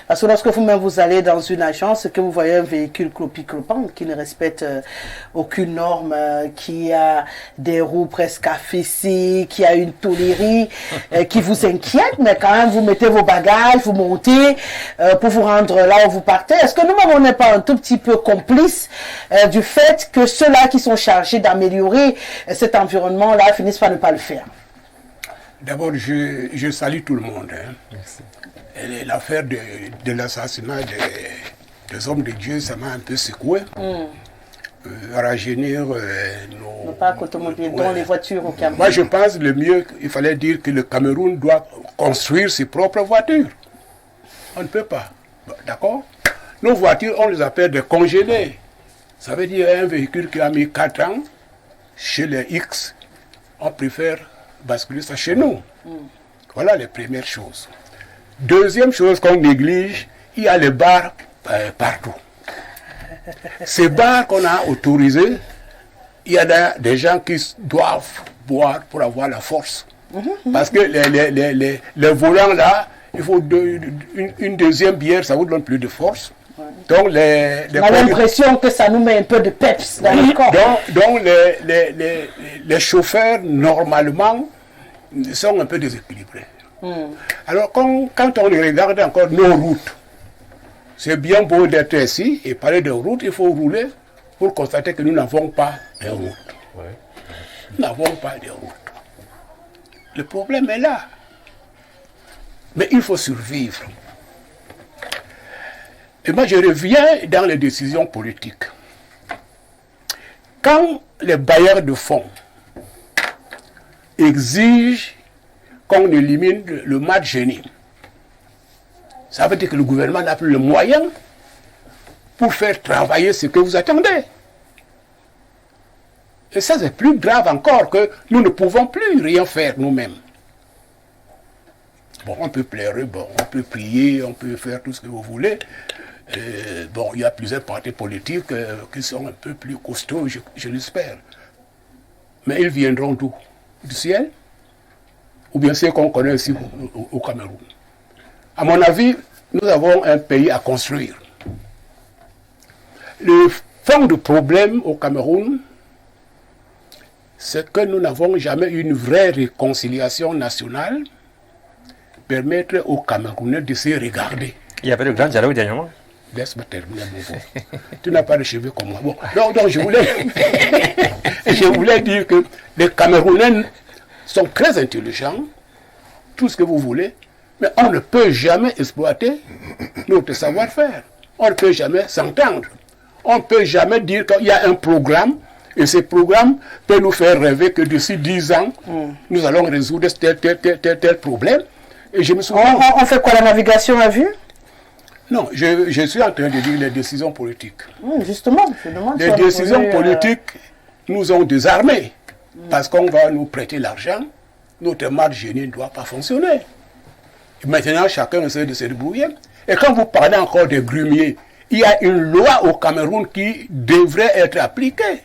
parce que lorsque vous-même vous allez dans une agence, que vous voyez un véhicule clopiclopant qui ne respecte aucune norme, qui a des roues presque affaissées, qui a une tôlerie, qui vous inquiète, mais quand même vous mettez vos bagages, vous montez pour vous rendre là où vous partez. Est-ce que nous-mêmes on n'est pas un tout petit peu complice du fait que ceux-là qui sont chargés d'améliorer cet environnement-là finissent par ne pas le faire? D'abord, je salue tout le monde. Hein. L'affaire de l'assassinat des hommes de Dieu, ça m'a un peu secoué. Rajeunir nos parcs automobiles, dont les voitures au Cameroun. Moi, je pense le mieux, il fallait dire que le Cameroun doit construire ses propres voitures. On ne peut pas. D'accord? Nos voitures, on les appelle des congénés. Ça veut dire un véhicule qui a mis 4 ans, chez les X, on préfère basculer ça chez nous. Voilà les premières choses. Deuxième chose qu'on néglige, il y a les bars partout. Ces bars qu'on a autorisés, il y a des gens qui doivent boire pour avoir la force. Parce que les volants là, il faut une deuxième bière, ça vous donne plus de force. Donc on a l'impression que ça nous met un peu de peps dans le corps. Donc les chauffeurs, normalement, sont un peu déséquilibrés. Alors quand on regarde encore nos routes, c'est bien beau d'être ici et parler de routes, il faut rouler pour constater que nous n'avons pas de route. Nous n'avons pas de route. Le problème est là. Mais il faut survivre. Et moi, je reviens dans les décisions politiques. Quand les bailleurs de fonds exigent qu'on élimine le mad génie, ça veut dire que le gouvernement n'a plus le moyen pour faire travailler ce que vous attendez. Et ça, c'est plus grave encore que nous ne pouvons plus rien faire nous-mêmes. Bon, on peut pleurer, bon, on peut prier, on peut faire tout ce que vous voulez. Bon, il y a plusieurs partis politiques qui sont un peu plus costauds, je l'espère. Mais ils viendront d'où? Du ciel? Ou bien ceux qu'on connaît ici au Cameroun? À mon avis, nous avons un pays à construire. Le fond du problème au Cameroun, c'est que nous n'avons jamais eu une vraie réconciliation nationale permettre aux Camerounais de se regarder. Il y avait le grand dialogue dernièrement. Laisse-moi terminer mon mot. Tu n'as pas de cheveux comme moi. Bon, donc je voulais dire que les Camerounais sont très intelligents, tout ce que vous voulez, mais on ne peut jamais exploiter notre savoir-faire. On ne peut jamais s'entendre. On ne peut jamais dire qu'il y a un programme, et ce programme peut nous faire rêver que d'ici 10 ans, nous allons résoudre tel problème. Et je me souviens... On fait quoi, la navigation à vue? Non, je suis en train de dire les décisions politiques. Justement, je demande les décisions politiques nous ont désarmés. Parce qu'on va nous prêter l'argent, notre mad génie ne doit pas fonctionner. Et maintenant, chacun essaie de se débrouiller. Et quand vous parlez encore des grumiers, il y a une loi au Cameroun qui devrait être appliquée.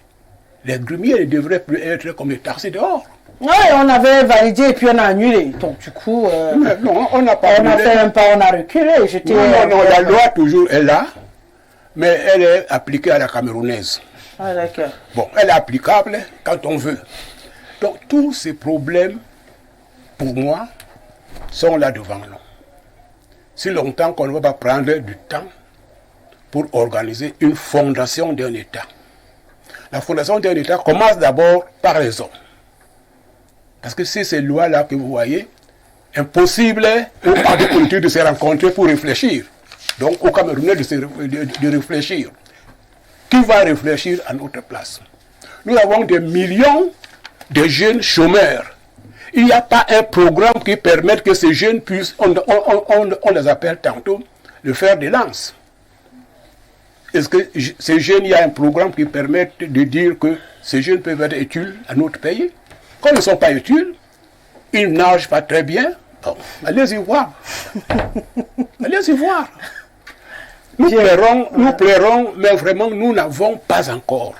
Les grumiers ne devraient plus être comme les taxis dehors. Oui, on avait validé et puis on a annulé. Donc du coup, non, on n'a pas annulé. On a fait un pas, on a reculé. Non, la loi toujours est là, mais elle est appliquée à la camerounaise. Ah, d'accord. Bon, elle est applicable quand on veut. Donc tous ces problèmes, pour moi, sont là devant nous. Si longtemps qu'on ne va pas prendre du temps pour organiser une fondation d'un État. La fondation d'un État commence d'abord par les hommes. Parce que c'est ces lois-là que vous voyez, impossible aux partis politiques de se rencontrer pour réfléchir. Donc aux Camerounais de réfléchir. Qui va réfléchir à notre place? Nous avons des millions de jeunes chômeurs. Il n'y a pas un programme qui permette que ces jeunes puissent, on les appelle tantôt, le fer de lance. Est-ce que ces jeunes, il y a un programme qui permette de dire que ces jeunes peuvent être utiles à notre pays? Quand ils ne sont pas utiles, ils ne nagent pas très bien. Bon, allez-y voir. Allez-y voir. Nous plairons, mais vraiment, nous n'avons pas encore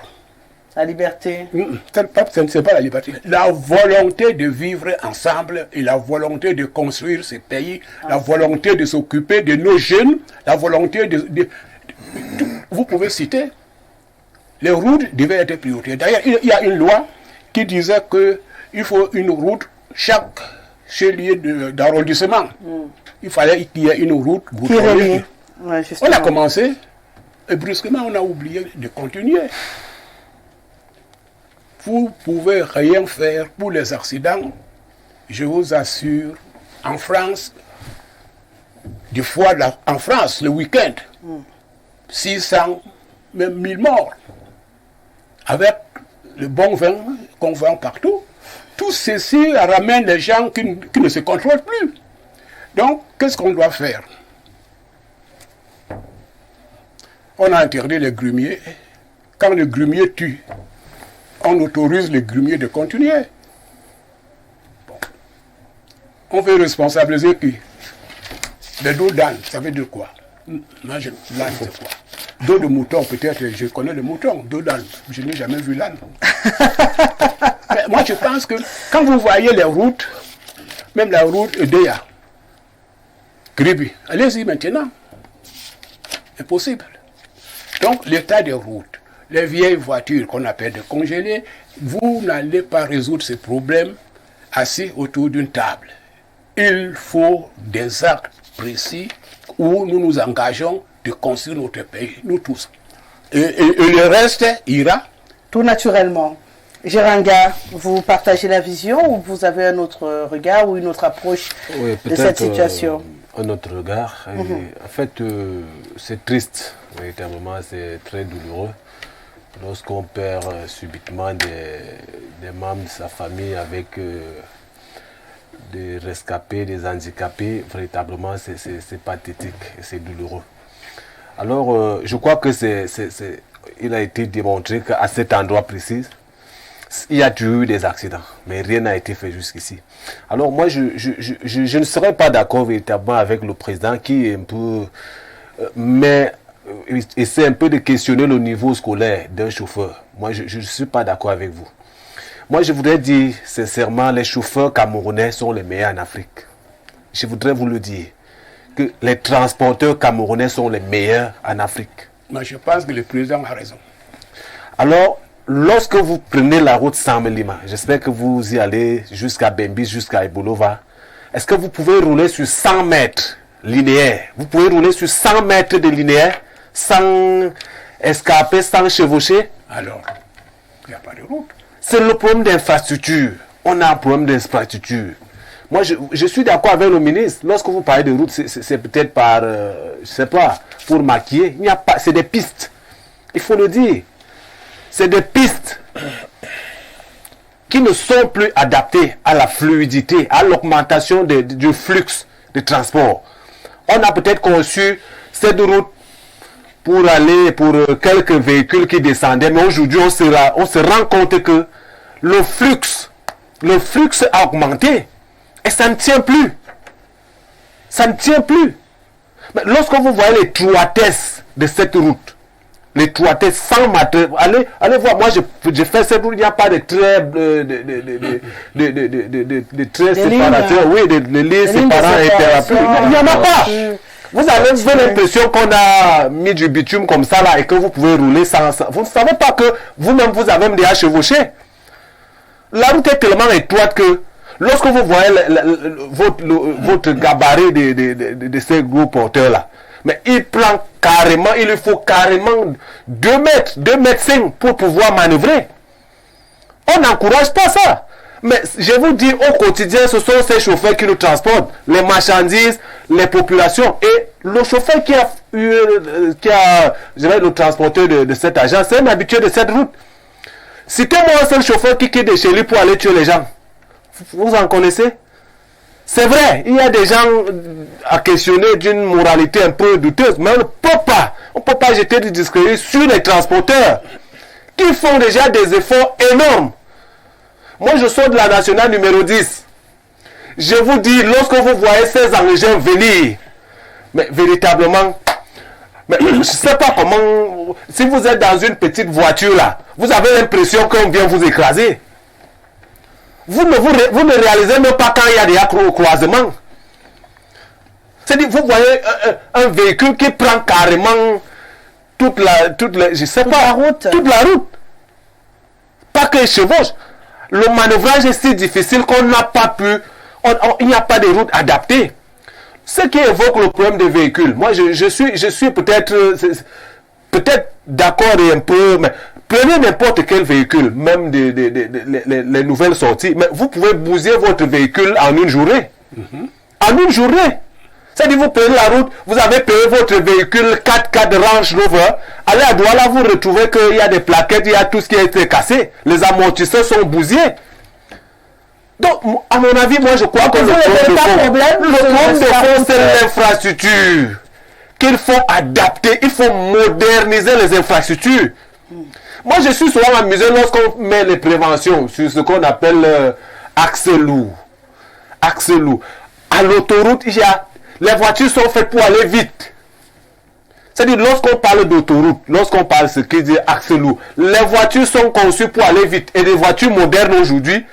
la liberté. Ce n'est pas la liberté. La volonté de vivre ensemble et la volonté de construire ce pays, la volonté de s'occuper de nos jeunes, la volonté vous pouvez citer, les routes devaient être priorisées. D'ailleurs, il y a une loi qui disait qu'il faut une route chaque lieu d'arrondissement. Il fallait qu'il y ait une route goudronnée. Ouais, on a commencé et brusquement on a oublié de continuer. Vous pouvez rien faire pour les accidents. Je vous assure, en France, des fois en France, le week-end, 600, même 1000 morts. Avec le bon vin qu'on vend partout, tout ceci ramène les gens qui ne se contrôlent plus. Donc, qu'est-ce qu'on doit faire? On a interdit les grumiers. Quand le grumier tue, on autorise les grumiers de continuer. Bon. On veut responsabiliser qui? Les dos d'âne, ça veut dire quoi? L'âne, c'est quoi? Dos de mouton, peut-être, je connais le mouton. Dos d'âne, je n'ai jamais vu l'âne. Mais moi, je pense que quand vous voyez les routes, même la route Edea, Gribi, allez-y maintenant. Impossible. Donc, l'état des routes, les vieilles voitures qu'on appelle de congelées, vous n'allez pas résoudre ces problèmes assis autour d'une table. Il faut des actes précis où nous nous engageons de construire notre pays, nous tous. Et le reste ira. Tout naturellement. Géranga, vous partagez la vision ou vous avez un autre regard ou une autre approche de cette situation? Un autre regard. En fait, c'est triste. Véritablement, c'est très douloureux. Lorsqu'on perd subitement des membres de sa famille avec des rescapés, des handicapés, véritablement, c'est pathétique et c'est douloureux. Alors, je crois que il a été démontré qu'à cet endroit précis, il y a eu des accidents, mais rien n'a été fait jusqu'ici. Alors moi, je ne serais pas d'accord véritablement avec le président qui est un peu... mais essaie un peu de questionner le niveau scolaire d'un chauffeur. Moi, je ne suis pas d'accord avec vous. Moi, je voudrais dire sincèrement, les chauffeurs camerounais sont les meilleurs en Afrique. Je voudrais vous le dire, que les transporteurs camerounais sont les meilleurs en Afrique. Moi, je pense que le président a raison. Alors, lorsque vous prenez la route Saint-Melima, j'espère que vous y allez jusqu'à Bembis, jusqu'à Ebolova, est-ce que vous pouvez rouler sur 100 mètres linéaires? Vous pouvez rouler sur 100 mètres de linéaire sans escaper, sans chevaucher? Alors, il n'y a pas de route. C'est le problème d'infrastructure. On a un problème d'infrastructure. Moi, je suis d'accord avec le ministre. Lorsque vous parlez de route, c'est peut-être par, je sais pas, pour maquiller. Il n'y a pas, c'est des pistes. Il faut le dire. C'est des pistes qui ne sont plus adaptées à la fluidité, à l'augmentation du flux de transport. On a peut-être conçu cette route pour aller pour quelques véhicules qui descendaient, mais aujourd'hui on se rend compte que le flux a augmenté et ça ne tient plus. Ça ne tient plus. Mais lorsque vous voyez l'étroitesse de cette route, l'étroitesse sans matériel, allez voir, moi j'ai fait cette route, il n'y a pas de traits de traits séparateurs, oui, de lignes séparant et il n'y en a pas. Vous avez l'impression qu'on a mis du bitume comme ça là et que vous pouvez rouler sans... Vous ne savez pas que vous-même vous avez déjà chevauché. La route est tellement étroite que lorsque vous voyez votre gabarit de ces gros porteurs là, mais il prend carrément, il lui faut carrément 2 mètres 5 pour pouvoir manœuvrer. On n'encourage pas ça. Mais je vous dis, au quotidien, ce sont ces chauffeurs qui nous transportent, les marchandises, les populations. Et le chauffeur qui a le transporteur de cette agence, c'est un habitué de cette route. Citez-moi un seul chauffeur qui quitte de chez lui pour aller tuer les gens. Vous en connaissez? C'est vrai, il y a des gens à questionner d'une moralité un peu douteuse, mais on ne peut pas jeter du discrédit sur les transporteurs qui font déjà des efforts énormes. Moi, je sors de la nationale numéro 10. Je vous dis, lorsque vous voyez ces engins venir, mais véritablement, mais je ne sais pas comment, si vous êtes dans une petite voiture là, vous avez l'impression qu'on vient vous écraser. Vous ne réalisez même pas quand il y a des croisements. C'est-à-dire, vous voyez un véhicule qui prend carrément toute la route. Pas que chevauche. Le manœuvrage est si difficile qu'on n'a pas pu, il n'y a pas de route adaptée. Ce qui évoque le problème des véhicules, moi je suis peut-être d'accord et un peu, mais prenez n'importe quel véhicule, même les nouvelles sorties, mais vous pouvez bousiller votre véhicule en une journée. En une journée. C'est-à-dire, vous prenez la route, vous avez payé votre véhicule 4x4 Range Rover, allez à Douala, vous retrouvez qu'il y a des plaquettes, il y a tout ce qui a été cassé, les amortisseurs sont bousillés. Donc, à mon avis, moi je crois que le problème de fond, c'est l'infrastructure. Qu'il faut adapter, il faut moderniser les infrastructures. Moi je suis souvent amusé lorsqu'on met les préventions sur ce qu'on appelle axe lourd. Axe lourd. À l'autoroute, les voitures sont faites pour aller vite. C'est-à-dire, lorsqu'on parle d'autoroute, lorsqu'on parle de ce qui dit axe lourd, les voitures sont conçues pour aller vite. Et les voitures modernes aujourd'hui,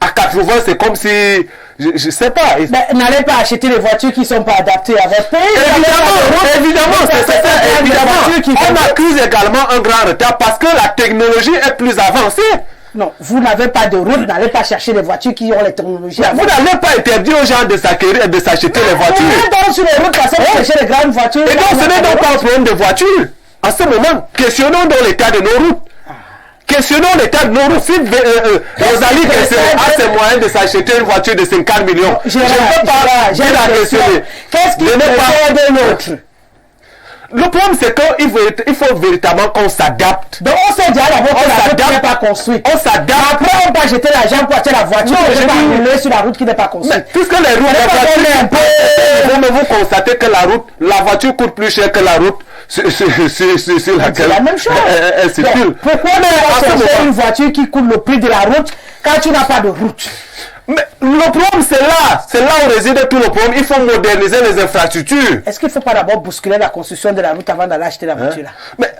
à 80, c'est comme si, je ne sais pas. N'allez pas acheter les voitures qui ne sont pas adaptées à votre pays. Évidemment. On accuse également un grand retard parce que la technologie est plus avancée. Non, vous n'avez pas de route, n'allez pas chercher les voitures qui ont les technologies. Vous n'allez pas interdire aux gens de s'acquérir et de s'acheter les voitures. Vous donc sur les routes, parce que vous cherchez les grandes voitures. Et donc ce n'est donc pas un problème de voiture. En ce moment, questionnons donc l'état de nos routes. Questionnons l'état de nos routes. Si Rosalie a ses moyens de s'acheter une voiture de 50 millions, je ne peux pas la questionner. Qu'est-ce qui est de l'autre? Le problème, c'est qu'il faut véritablement qu'on s'adapte. Donc, on sait déjà la route qui n'est pas construite. On s'adapte. Après, on va jeter l'argent pour acheter la voiture. Non, je vais rouler sur la route qui n'est pas construite. Puisque les routes, vous constatez que la voiture coûte plus cher que la route sur laquelle c'est la même chose. Elle circule. Pourquoi ne pas acheter une voiture qui coûte le prix de la route quand tu n'as pas de route? Mais le problème, c'est là où réside tout le problème. Il faut moderniser les infrastructures. Est-ce qu'il ne faut pas d'abord bousculer la construction de la route avant d'aller acheter la voiture là? Mais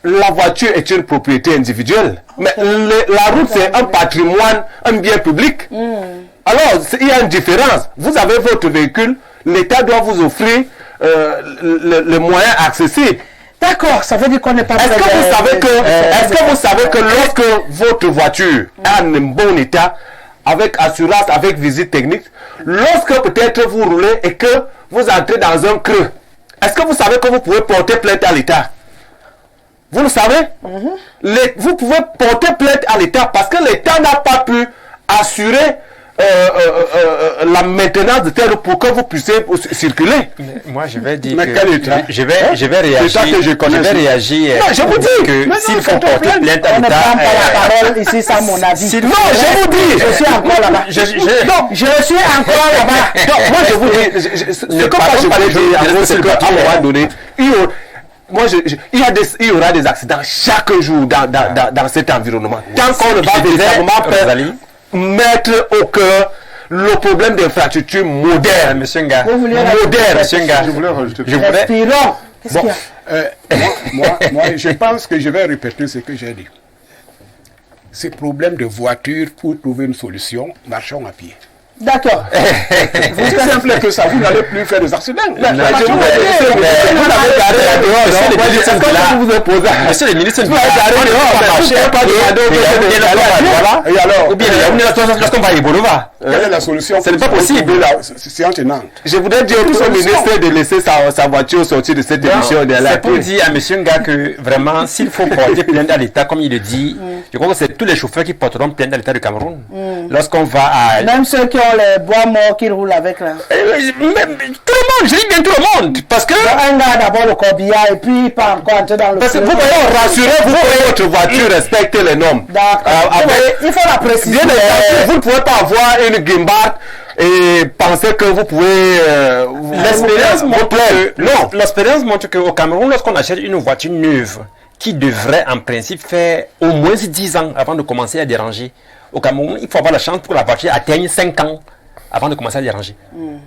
la voiture est une propriété individuelle. Okay. Mais la route, c'est un patrimoine, un bien public. Alors, il y a une différence. Vous avez votre véhicule, l'État doit vous offrir les moyens accessibles. D'accord, ça veut dire qu'on n'est pas... Est-ce que vous savez que lorsque votre voiture est en bon état, avec assurance, avec visite technique, lorsque peut-être vous roulez et que vous entrez dans un creux, est-ce que vous savez que vous pouvez porter plainte à l'État? Vous le savez? Vous pouvez porter plainte à l'État parce que l'État n'a pas pu assurer la maintenance de telle pour que vous puissiez circuler. Mais moi, je vais dire je vais réagir. Non, je vous dis que s'il faut porter plainte à l'État, on ne prend pas la parole ici, c'est mon avis. Non, je vous dis, je suis encore là-bas. Je suis encore là-bas. Donc, moi, je vous dis, ce que je voulais dire, c'est qu'à un moment donné, il y aura des accidents chaque jour dans cet environnement. Tant qu'on ne va véritablement mettre au cœur le problème d'infrastructure moderne. Monsieur Nga. Je voulais rajouter. Respirons. Qu'est-ce qu'il y a? Moi, je pense que je vais répéter ce que j'ai dit. Ces problèmes de voiture, pour trouver une solution, marchons à pied. D'accord. C'est simple que ça, vous n'allez plus faire des accidents. Monsieur le ministre, quelle est la solution? Ce n'est pas possible. Je voudrais dire au ministre de laisser sa voiture sortir de cette émission. C'est pour dire à M. Nga que vraiment, s'il faut porter plainte à l'État, comme il le dit, je crois que c'est tous les chauffeurs qui porteront plainte à l'État du Cameroun. Lorsqu'on va à... Même ceux qui ont les bois morts qu'ils roulent avec là. Mais tout le monde, je dis bien tout le monde. Parce que. Un gars d'abord le corbillard et puis pas encore entrer dans le. Parce que vous pouvez rassurer, vous pouvez votre voiture respecter les normes. D'accord. Il faut la préciser. Bien entendu, vous ne pouvez pas avoir une guimbarde et penser que vous pouvez. L'expérience montre qu'au Cameroun, lorsqu'on achète une voiture neuve, qui devrait en principe faire au moins 10 ans avant de commencer à déranger. Au Cameroun, il faut avoir la chance pour que la voiture atteigne 5 ans avant de commencer à déranger.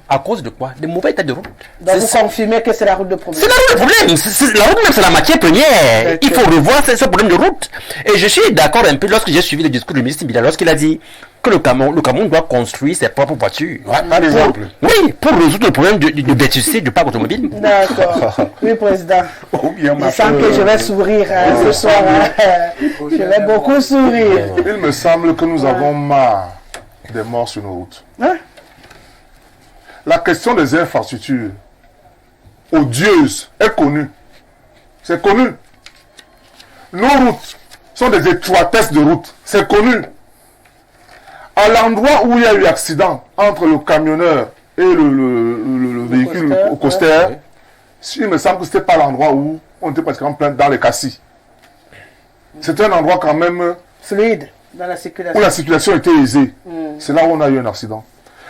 À cause de quoi? Des mauvais états de route. Donc vous confirmez que c'est la route de problème. C'est la route de problème. La route même, c'est la matière première. Il faut revoir ce problème de route. Et je suis d'accord un peu lorsque j'ai suivi le discours du ministre Bila, lorsqu'il a dit que le Cameroun doit construire ses propres voitures. Par exemple. Oui, pour résoudre le problème de vétusté du parc automobile. D'accord. Oui, Président. Je sens que je vais sourire ce soir. Je vais beaucoup sourire. Il me semble que nous avons marre des morts sur nos routes. Hein? La question des infrastructures odieuses est connue. C'est connu. Nos routes sont des étroitesses de route. C'est connu. À l'endroit où il y a eu accident entre le camionneur et le véhicule au coaster, il me semble que ce n'était pas l'endroit où on était pratiquement plein dans les cassis. C'était un endroit quand même fluide dans la circulation. Où la circulation était aisée. C'est là où on a eu un accident.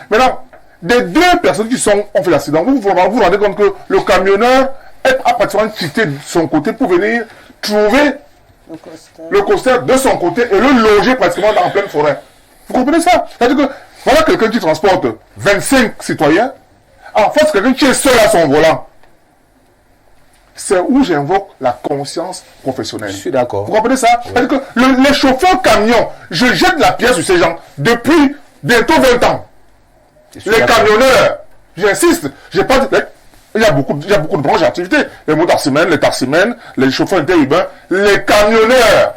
Maintenant, des 2 personnes qui ont fait l'accident, vous vous rendez compte que le camionneur a pratiquement quitté de son côté pour venir trouver le coaster de son côté et le loger pratiquement en pleine forêt. Vous comprenez ça? C'est-à-dire que voilà quelqu'un qui transporte 25 citoyens, en fait, c'est quelqu'un qui est seul à son volant. C'est où j'invoque la conscience professionnelle. Je suis d'accord. Vous comprenez ça? Oui. C'est-à-dire que les chauffeurs camions, je jette la pièce sur ces gens depuis bientôt 20 ans. Les camionneurs, j'insiste, j'ai pas dit, il y a beaucoup de branches d'activité. Les motarsimènes, les tarsimènes, les chauffeurs interurbains, les camionneurs.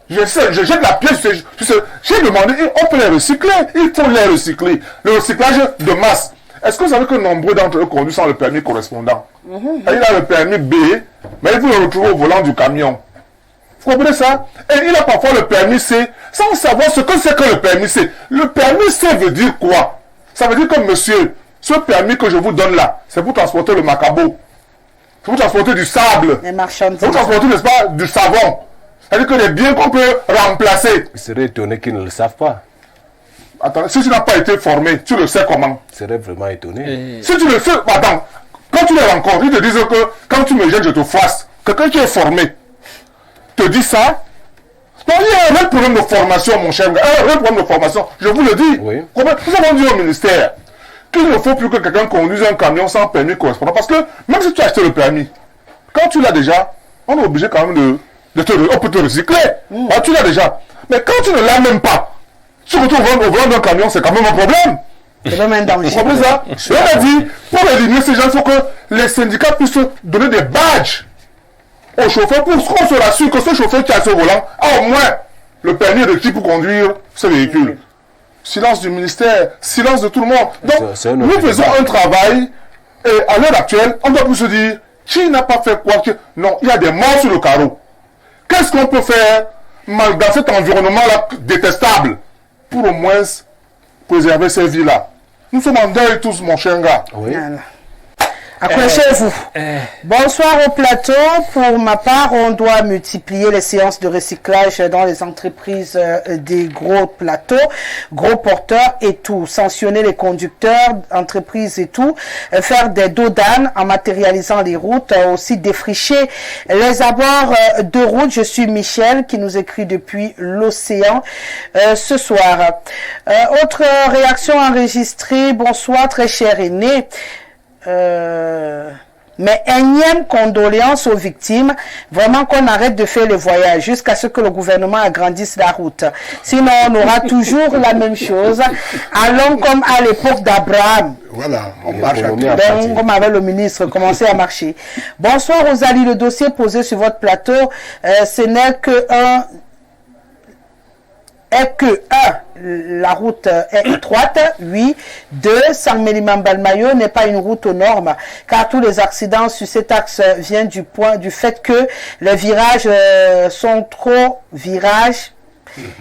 Je jette la pièce sur ces... J'ai demandé, on peut les recycler. Il faut les recycler. Le recyclage de masse. Est-ce que vous savez que nombreux d'entre eux conduisent sans le permis correspondant? Il a le permis B, mais il faut le retrouver au volant du camion. Vous comprenez ça? Et il a parfois le permis C, sans savoir ce que c'est que le permis C. Le permis C veut dire quoi? Ça veut dire que, monsieur, ce permis que je vous donne là, c'est pour transporter le macabo. C'est pour transporter du sable. Les marchandises. C'est pour transporter, n'est-ce pas, du savon. C'est-à-dire que les biens qu'on peut remplacer. Je serais étonné qu'ils ne le savent pas. Attends, si tu n'as pas été formé, tu le sais comment? Je serais vraiment étonné. Si tu le sais, attends, quand tu les rencontres, ils te disent que quand tu me gênes, je te froisse. Quelqu'un qui est formé te dit ça. Non, il y a un vrai problème de formation, mon cher gars. Un vrai problème de formation, je vous le dis. Oui. Nous avons dit au ministère qu'il ne faut plus que quelqu'un conduise un camion sans permis correspondant. Parce que même si tu as acheté le permis, quand tu l'as déjà, on est obligé quand même on peut te recycler. Tu l'as déjà. Mais quand tu ne l'as même pas, tu te retrouves au volant d'un camion, c'est quand même un problème. C'est même un danger. Vous comprenez ça? On a dit, pour éliminer ces gens, il faut que les syndicats puissent donner des badges aux chauffeurs pour qu'on se rassure que ce chauffeur qui a ce volant a au moins le permis requis pour conduire ce véhicule. Silence du ministère, silence de tout le monde. Donc, nous faisons un travail et à l'heure actuelle, on doit plus se dire qui n'a pas fait quoi. Non, il y a des morts sur le carreau. Qu'est-ce qu'on peut faire malgré cet environnement-là détestable pour au moins préserver ces vies-là? Nous sommes en deuil tous, mon cher gars. Oui. Accrochez-vous. Bonsoir au plateau. Pour ma part, on doit multiplier les séances de recyclage dans les entreprises des gros plateaux, gros porteurs et tout. Sanctionner les conducteurs, entreprises et tout. Faire des dos d'âne en matérialisant les routes. Aussi défricher les abords de route. Je suis Michel qui nous écrit depuis l'océan ce soir. Autre réaction enregistrée. Bonsoir très cher aîné. Mais énième condoléances aux victimes, vraiment qu'on arrête de faire les voyages jusqu'à ce que le gouvernement agrandisse la route. Sinon, on aura toujours la même chose. Allons comme à l'époque d'Abraham. Voilà, on marche à pied. Donc, comme avait le ministre, commencez à marcher. Bonsoir Rosalie, le dossier posé sur votre plateau, ce n'est que la route est étroite, oui. 2, Sang-Mélimam Balmayo n'est pas une route aux normes, car tous les accidents sur cet axe viennent du fait que les virages sont trop virages.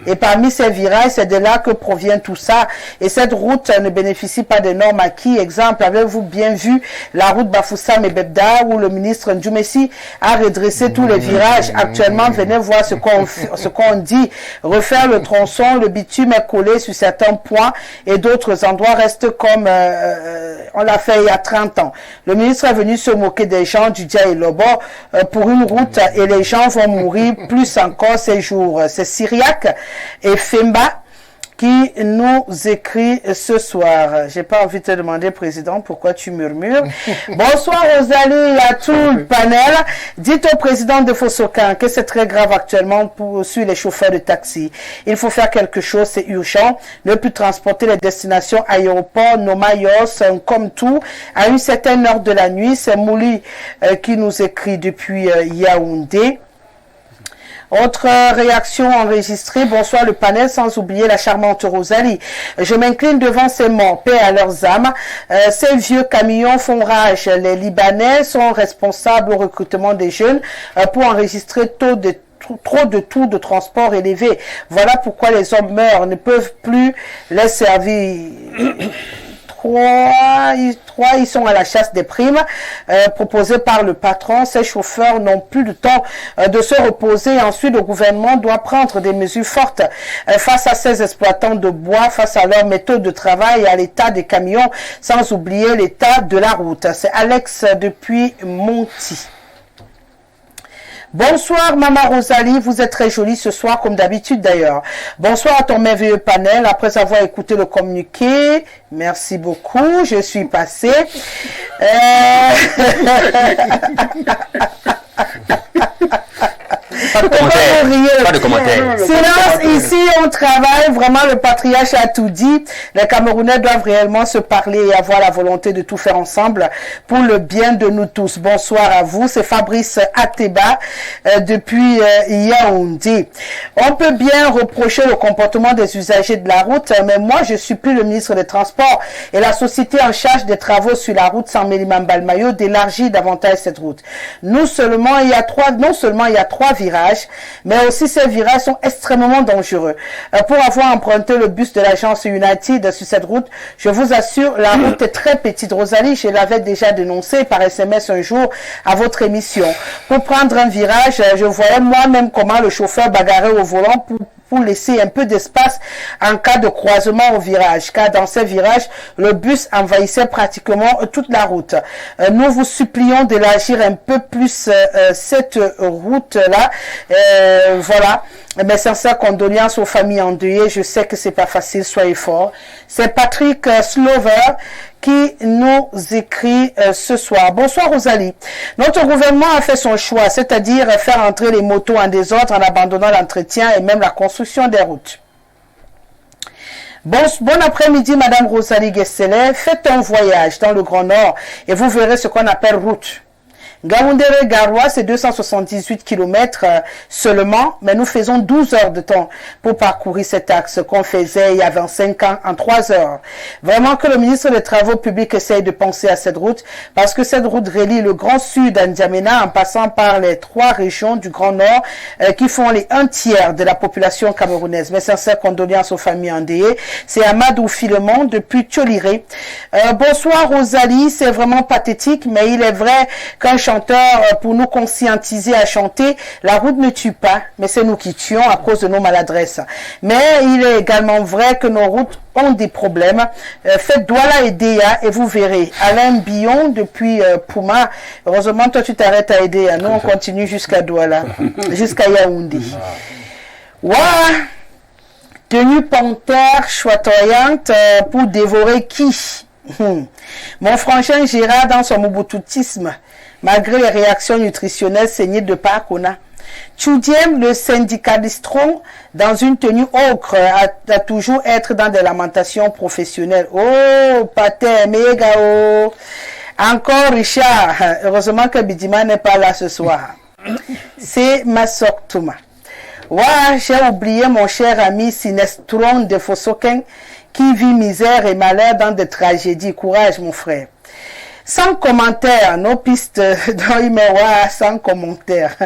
Et parmi ces virages, c'est de là que provient tout ça. Et cette route ne bénéficie pas des normes acquis. Exemple, avez-vous bien vu la route Bafoussam et Bebda où le ministre Ndjoumessi a redressé tous les virages. Actuellement, venez voir ce qu'on dit. Refaire le tronçon, le bitume est collé sur certains points et d'autres endroits restent comme on l'a fait il y a 30 ans. Le ministre est venu se moquer des gens du Dia et Lobo pour une route et les gens vont mourir plus encore ces jours. C'est Syriac et Femba qui nous écrit ce soir. J'ai pas envie de te demander, Président, pourquoi tu murmures. Bonsoir Rosalie et à tout le panel. Dites au Président de Fosokan que c'est très grave actuellement sur les chauffeurs de taxi. Il faut faire quelque chose, c'est urgent. Ne plus transporter les destinations aéroports, Nomayos, comme tout, à une certaine heure de la nuit. C'est Mouli qui nous écrit depuis Yaoundé. Autre réaction enregistrée, bonsoir le panel, sans oublier la charmante Rosalie. Je m'incline devant ces morts, paix à leurs âmes. Ces vieux camions font rage. Les Libanais sont responsables au recrutement des jeunes pour enregistrer trop de taux de transport élevés. Voilà pourquoi les hommes meurent, ne peuvent plus les servir. Ils sont à la chasse des primes proposées par le patron. Ces chauffeurs n'ont plus de temps de se reposer. Ensuite, le gouvernement doit prendre des mesures fortes face à ces exploitants de bois, face à leur méthode de travail et à l'état des camions, sans oublier l'état de la route. C'est Alex depuis Monti. Bonsoir Maman Rosalie, vous êtes très jolie ce soir comme d'habitude d'ailleurs. Bonsoir à ton merveilleux panel, après avoir écouté le communiqué, merci beaucoup, je suis passée. Pas de commentaire. Silence, ici on travaille, vraiment le patriarche a tout dit. Les Camerounais doivent réellement se parler et avoir la volonté de tout faire ensemble pour le bien de nous tous. Bonsoir à vous, c'est Fabrice Ateba depuis Yaoundé. On peut bien reprocher le comportement des usagers de la route, mais moi je suis plus le ministre des Transports et la société en charge des travaux sur la route sans Mélimane Balmayo d'élargir davantage cette route. Non seulement il y a trois virages, mais aussi ces virages sont extrêmement dangereux. Pour avoir emprunté le bus de l'agence United sur cette route, je vous assure, la route est très petite. Rosalie, je l'avais déjà dénoncé par SMS un jour à votre émission. Pour prendre un virage, je voyais moi-même comment le chauffeur bagarrait au volant pour laisser un peu d'espace en cas de croisement au virage, car dans ces virages, le bus envahissait pratiquement toute la route. Nous vous supplions d'élargir un peu plus cette route-là. Voilà. Mes sincères condoléances aux familles endeuillées. Je sais que c'est pas facile, soyez forts. C'est Patrick Slover qui nous écrit ce soir. Bonsoir Rosalie. Notre gouvernement a fait son choix, c'est-à-dire faire entrer les motos en désordre en abandonnant l'entretien et même la construction des routes. Bon après-midi, Madame Rosalie Guesselet. Faites un voyage dans le Grand Nord et vous verrez ce qu'on appelle route. Gaoundéré-Garoua, c'est 278 km seulement, mais nous faisons 12 heures de temps pour parcourir cet axe qu'on faisait il y a 25 ans en 3 heures. Vraiment que le ministre des Travaux publics essaye de penser à cette route, parce que cette route relie le Grand Sud à N'Djamena en passant par les 3 régions du Grand Nord qui font les 1/3 de la population camerounaise. Mes sincères condoléances aux familles endeuillées. C'est Amadou Filemon depuis Tcholiré. Bonsoir Rosalie, c'est vraiment pathétique, mais il est vrai qu'un chanteur pour nous conscientiser à chanter, la route ne tue pas, mais c'est nous qui tuons à cause de nos maladresses. Mais il est également vrai que nos routes ont des problèmes. Faites Douala et Déa et vous verrez. Alain Billon depuis Pouma. Heureusement, toi tu t'arrêtes à Edea. Nous on continue jusqu'à Douala, jusqu'à Yaoundé. Ouah! Tenue panthère choitoyante pour dévorer qui? Mon frangin Gérard dans son moubutoutisme, malgré les réactions nutritionnelles saignées de Pakona. Tchoudiem, le syndicalistron, dans une tenue ocre, a toujours être dans des lamentations professionnelles. Oh, pater, mégao. Encore Richard. Heureusement que Bidima n'est pas là ce soir. C'est ma soeur Thomas. Ouais, j'ai oublié mon cher ami Sinestron de Fosoken qui vit misère et malheur dans des tragédies. Courage, mon frère. Sans commentaires, nos pistes dans Imewa, sans commentaires.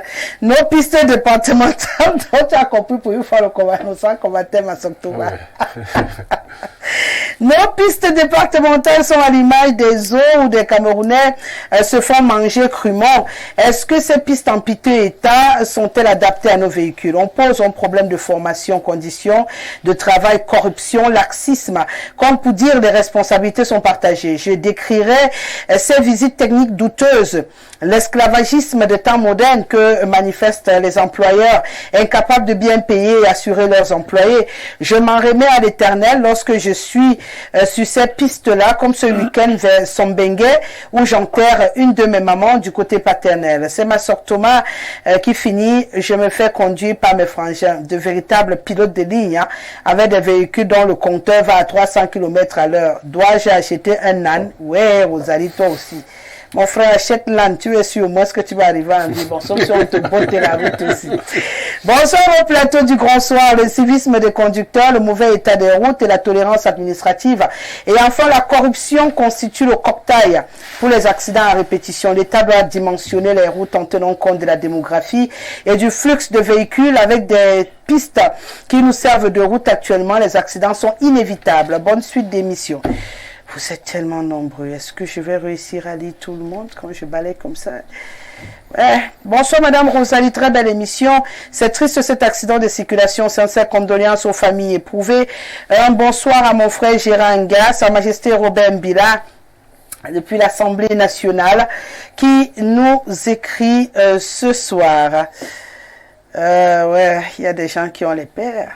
Nos pistes départementales, donc tu as compris pour une fois le commentaire, sans commentaire, ma Soktoba. Nos pistes départementales sont à l'image des eaux où des Camerounais se font manger crûment. Est-ce que ces pistes en piteux état sont-elles adaptées à nos véhicules? On pose un problème de formation, conditions de travail, corruption, laxisme. Comme pour dire, les responsabilités sont partagées. Je décrirai ces visites techniques douteuses, l'esclavagisme de temps moderne que manifestent les employeurs incapables de bien payer et assurer leurs employés. Je m'en remets à l'Éternel lorsque je suis sur ces pistes-là, comme ce week-end vers Sombengue, où j'enterre une de mes mamans du côté paternel. C'est ma sœur Thomas qui finit. Je me fais conduire par mes frangins, de véritables pilotes de ligne, hein, avec des véhicules dont le compteur va à 300 km à l'heure. Dois-je acheter un âne? Ouais, Rosalie, toi aussi. Mon frère, achète l'âne, tu es sûr, moi, est-ce que tu vas arriver en vie? Bon, sauf si on te botte la route aussi. Bonsoir au plateau du Grand Soir, le civisme des conducteurs, le mauvais état des routes et la tolérance administrative. Et enfin, la corruption constitue le cocktail pour les accidents à répétition. L'État doit dimensionner les routes en tenant compte de la démographie et du flux de véhicules avec des pistes qui nous servent de route actuellement. Les accidents sont inévitables. Bonne suite d'émissions. Vous êtes tellement nombreux. Est-ce que je vais réussir à lire tout le monde quand je balaye comme ça? Ouais. Bonsoir Madame Rosalie, très belle émission. C'est triste cet accident de circulation. Sincères condoléances aux familles éprouvées. Un bonsoir à mon frère Gérard Nga, Sa Majesté Robert Mbila, depuis l'Assemblée nationale, qui nous écrit ce soir. Ouais, il y a des gens qui ont les pères.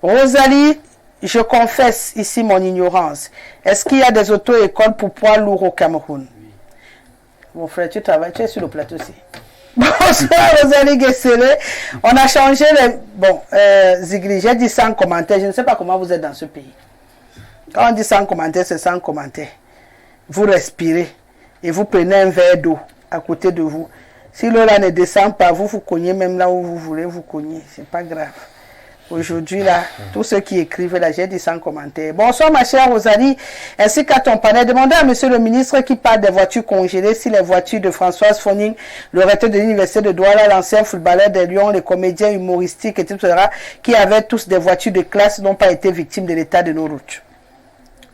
Rosalie, je confesse ici mon ignorance. Est-ce qu'il y a des auto-écoles pour poids lourds au Cameroun? Mon frère, tu travailles, tu es sur le plateau aussi. Bonsoir Rosalie Guessele. On a changé les... Bon, Zigli, j'ai dit sans commentaire. Je ne sais pas comment vous êtes dans ce pays. Quand on dit sans commentaire, c'est sans commentaire. Vous respirez et vous prenez un verre d'eau à côté de vous. Si l'eau là ne descend pas, vous cognez même là où vous voulez, vous cognez. C'est pas grave. Aujourd'hui, là, tous ceux qui écrivent, là, j'ai dit sans commentaire. Bonsoir, ma chère Rosalie, ainsi qu'à ton panel. Demandez à monsieur le ministre qui parle des voitures congelées si les voitures de Françoise Foning, le recteur de l'université de Douala, l'ancien footballeur des Lions, les comédiens humoristiques, etc., qui avaient tous des voitures de classe, n'ont pas été victimes de l'état de nos routes.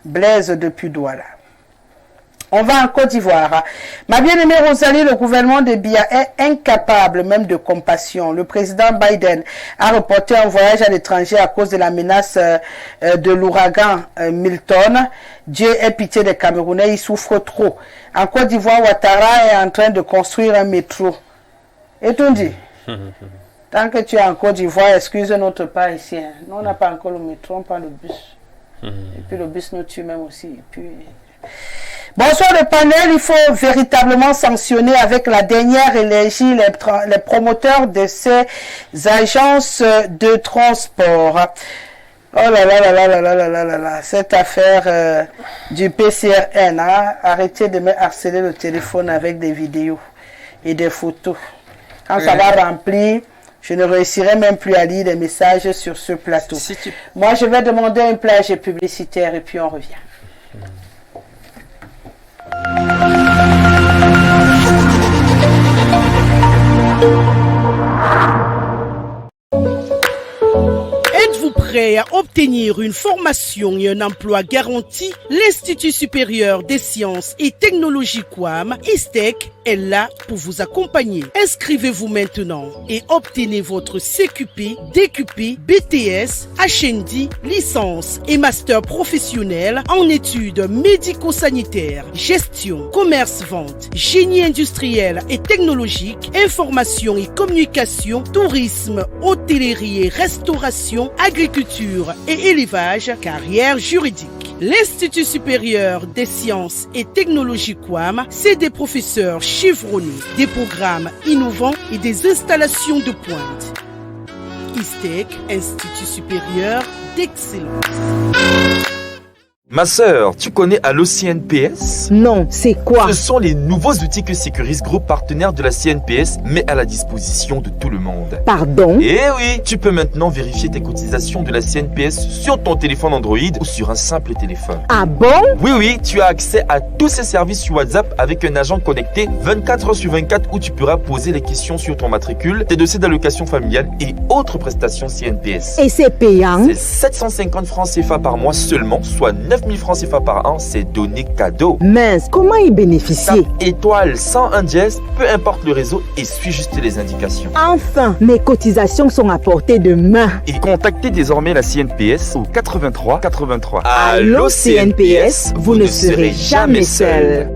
Blaise depuis Douala. On va en Côte d'Ivoire. Ma bien-aimée Rosalie, le gouvernement de Biya est incapable même de compassion. Le président Biden a reporté un voyage à l'étranger à cause de la menace de l'ouragan Milton. Dieu ait pitié des Camerounais, ils souffrent trop. En Côte d'Ivoire, Ouattara est en train de construire un métro. Et tout dit. Tant que tu es en Côte d'Ivoire, excuse notre part ici. Hein. Nous, on n'a pas encore le métro, on prend le bus. Et puis le bus nous tue même aussi. Et puis... Bonsoir le panel, il faut véritablement sanctionner avec la dernière énergie les promoteurs de ces agences de transport. Oh là là là là là là là là là là, cette affaire du PCRN, hein? Arrêtez de me harceler le téléphone avec des vidéos et des photos. Quand ça va remplir, je ne réussirai même plus à lire les messages sur ce plateau. Moi, je vais demander une plage publicitaire et puis on revient. Êtes-vous prêt à obtenir une formation et un emploi garanti? L'Institut supérieur des sciences et technologies QUAM, ISTEC, est là pour vous accompagner. Inscrivez-vous maintenant et obtenez votre CQP, DQP, BTS, HND, licence et master professionnel en études médico-sanitaires, gestion, commerce-vente, génie industriel et technologique, information et communication, tourisme, hôtellerie et restauration, agriculture et élevage, carrière juridique. L'Institut supérieur des sciences et technologies QUAM, c'est des professeurs chevronnés, des programmes innovants et des installations de pointe. ISTEC, Institut supérieur d'excellence. Ma sœur, tu connais Allo CNPS? Non, c'est quoi? Ce sont les nouveaux outils que Securis Group, partenaire de la CNPS, met à la disposition de tout le monde. Pardon? Eh oui, tu peux maintenant vérifier tes cotisations de la CNPS sur ton téléphone Android ou sur un simple téléphone. Ah bon? Oui, tu as accès à tous ces services sur WhatsApp avec un agent connecté 24 h sur 24 où tu pourras poser les questions sur ton matricule, tes dossiers d'allocation familiale et autres prestations CNPS. Et c'est payant? C'est 750 francs CFA par mois seulement, soit 9000 francs CFA par an, c'est donné cadeau. Mince, comment y bénéficier? Étoile 101 dièse, peu importe le réseau et suis juste les indications. Enfin, mes cotisations sont à portée de main. Et contactez désormais la CNPS au 83 83. Allô CNPS, vous ne serez jamais seul.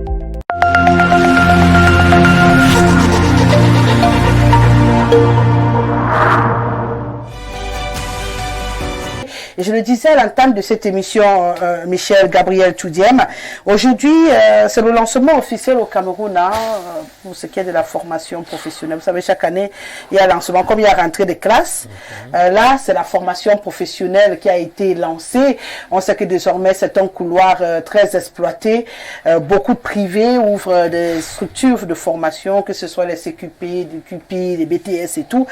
Et je le disais à l'entame de cette émission, Michel Gabriel Toudiem, aujourd'hui, c'est le lancement officiel au Cameroun pour ce qui est de la formation professionnelle. Vous savez, chaque année, il y a lancement, comme il y a rentrée des classes. Là, c'est la formation professionnelle qui a été lancée. On sait que désormais, c'est un couloir très exploité. Beaucoup de privés ouvrent des structures de formation, que ce soit les CQP, les QP, les BTS et tout,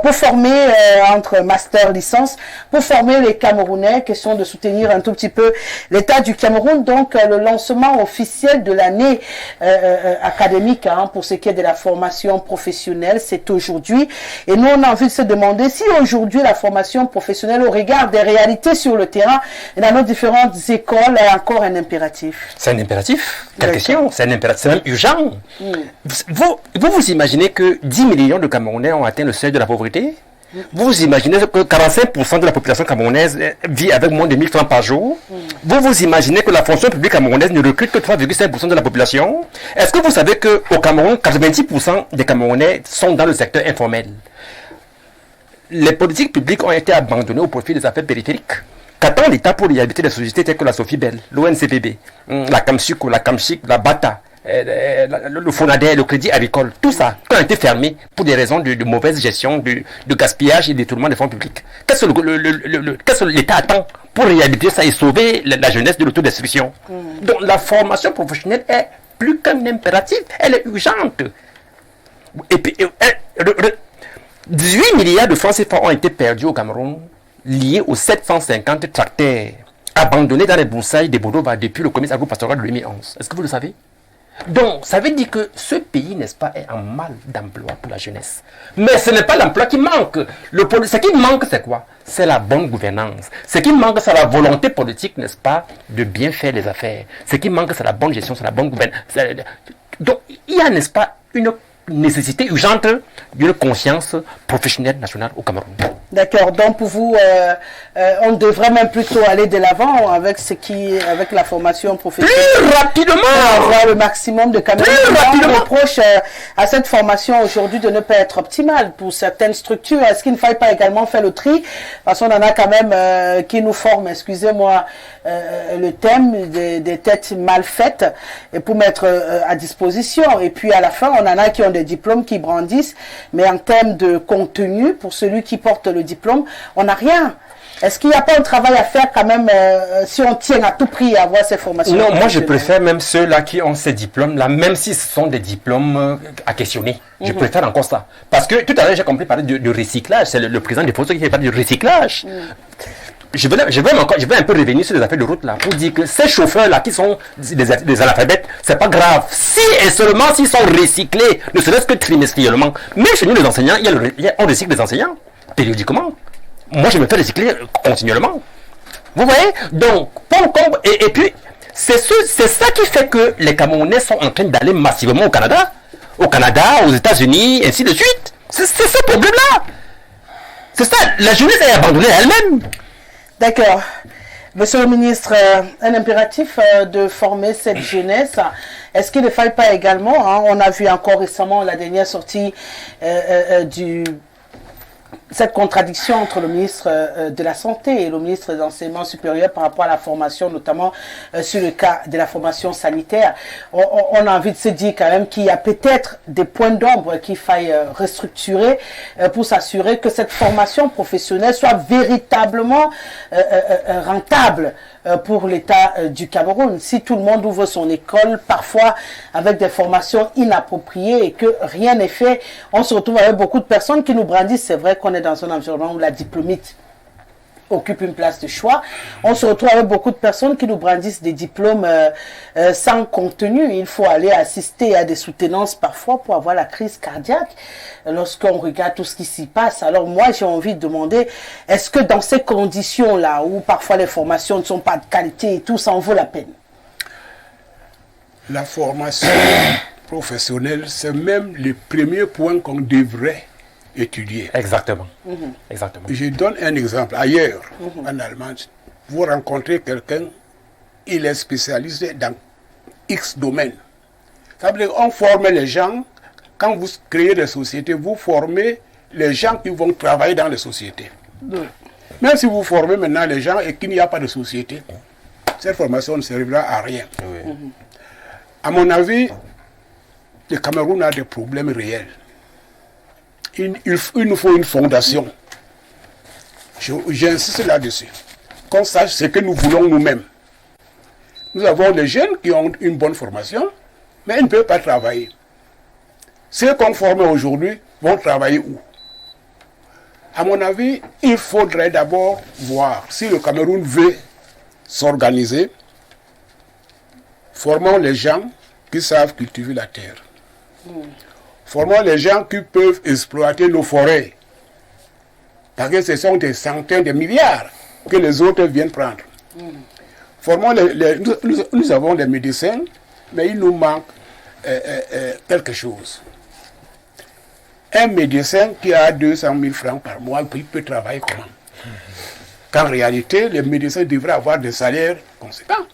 pour former entre master, licence, pour former les Camerounais, question de soutenir un tout petit peu l'État du Cameroun. Donc, le lancement officiel de l'année académique pour ce qui est de la formation professionnelle, c'est aujourd'hui. Et nous, on a envie de se demander si aujourd'hui la formation professionnelle, au regard des réalités sur le terrain et dans nos différentes écoles, est encore un impératif. C'est un impératif? Quelle question? C'est un impératif, c'est même urgent. Vous imaginez que 10 millions de Camerounais ont atteint le seuil de la pauvreté? Vous imaginez que 45% de la population camerounaise vit avec moins de 1000 francs par jour? Vous imaginez que la fonction publique camerounaise ne recrute que 3,5% de la population? Est-ce que vous savez qu'au Cameroun, 90% des Camerounais sont dans le secteur informel? Les politiques publiques ont été abandonnées au profit des affaires périphériques. Qu'attend l'État pour réhabiliter les sociétés telles que la Sophie Bell, l'ONCPB, la Camsuco, la Camchic, la Bata, le Fonadel, le Crédit Agricole, tout ça, qui a été fermé pour des raisons de mauvaise gestion, de gaspillage et de détournement des fonds publics. Qu'est-ce que l'État attend pour réhabiliter ça et sauver la jeunesse de l'autodestruction? Donc la formation professionnelle est plus qu'un impératif, elle est urgente. Et puis, 18 milliards de francs CFA ont été perdus au Cameroun, liés aux 750 tracteurs abandonnés dans les broussailles des Bodova depuis le commerce agro-pastoral de 2011. Est-ce que vous le savez? Donc, ça veut dire que ce pays, n'est-ce pas, est en mal d'emploi pour la jeunesse. Mais ce n'est pas l'emploi qui manque. Ce qui manque, c'est quoi? C'est la bonne gouvernance. Ce qui manque, c'est la volonté politique, n'est-ce pas, de bien faire les affaires. Ce qui manque, c'est la bonne gestion, c'est la bonne gouvernance. Donc, il y a, n'est-ce pas, une nécessité urgente d'une conscience professionnelle nationale au Cameroun. D'accord. Donc pour vous, on devrait même plutôt aller de l'avant avec avec la formation professionnelle. Plus rapidement. Pour avoir le maximum de Camerounais. On reproche à cette formation aujourd'hui de ne pas être optimale pour certaines structures. Est-ce qu'il ne faille pas également faire le tri? Parce qu'on en a quand même qui nous forment, excusez-moi, le thème des têtes mal faites et pour mettre à disposition. Et puis à la fin, on en a qui ont des diplômes qui brandissent, mais en termes de contenu, pour celui qui porte le diplôme, on n'a rien. Est-ce qu'il n'y a pas un travail à faire quand même si on tient à tout prix à avoir ces formations? Non, moi je préfère même ceux-là qui ont ces diplômes-là, même si ce sont des diplômes à questionner. Je préfère encore ça. Parce que tout à l'heure j'ai compris parler de recyclage. C'est le président des photos qui parle de recyclage. Je vais un peu revenir sur les affaires de route là pour dire que ces chauffeurs-là qui sont des analphabètes, c'est pas grave. Si et seulement s'ils sont recyclés, ne serait-ce que trimestriellement. Mais chez nous les enseignants, on recycle les enseignants périodiquement. Moi je me fais recycler continuellement. Vous voyez? Donc, et puis, c'est ça qui fait que les Camerounais sont en train d'aller massivement au Canada, aux États-Unis, ainsi de suite. C'est ce problème-là. C'est ça, la jeunesse est abandonnée elle-même. D'accord. Monsieur le ministre, un impératif de former cette jeunesse. Est-ce qu'il ne faille pas également, on a vu encore récemment la dernière sortie du cette contradiction entre le ministre de la Santé et le ministre de l'Enseignement supérieur par rapport à la formation, notamment sur le cas de la formation sanitaire. On a envie de se dire quand même qu'il y a peut-être des points d'ombre qu'il faille restructurer pour s'assurer que cette formation professionnelle soit véritablement rentable pour l'État du Cameroun. Si tout le monde ouvre son école, parfois avec des formations inappropriées et que rien n'est fait, on se retrouve avec beaucoup de personnes qui nous brandissent. C'est vrai qu'on est dans un environnement où la diplômite occupe une place de choix. On se retrouve avec beaucoup de personnes qui nous brandissent des diplômes sans contenu. Il faut aller assister à des soutenances parfois pour avoir la crise cardiaque lorsqu'on regarde tout ce qui s'y passe. Alors moi, j'ai envie de demander, est-ce que dans ces conditions-là, où parfois les formations ne sont pas de qualité et tout, ça en vaut la peine? La formation professionnelle, c'est même le premier point qu'on devrait étudier. Exactement. Exactement. Je donne un exemple. Ailleurs, en Allemagne, vous rencontrez quelqu'un, il est spécialisé dans X domaine. Ça veut dire qu'on forme les gens, quand vous créez des sociétés, vous formez les gens qui vont travailler dans les sociétés. Même si vous formez maintenant les gens et qu'il n'y a pas de société, cette formation ne servira à rien. À mon avis, le Cameroun a des problèmes réels. Il nous faut une fondation. J'insiste là-dessus. Qu'on sache ce que nous voulons nous-mêmes. Nous avons des jeunes qui ont une bonne formation, mais ils ne peuvent pas travailler. Ceux qu'on forme aujourd'hui vont travailler où? À mon avis, il faudrait d'abord voir si le Cameroun veut s'organiser. Formons les gens qui savent cultiver la terre. Formons les gens qui peuvent exploiter nos forêts. Parce que ce sont des centaines de milliards que les autres viennent prendre. Formons nous avons des médecins, mais il nous manque quelque chose. Un médecin qui a 200 000 francs par mois, il peut travailler comment? Qu'en réalité, les médecins devraient avoir des salaires conséquents,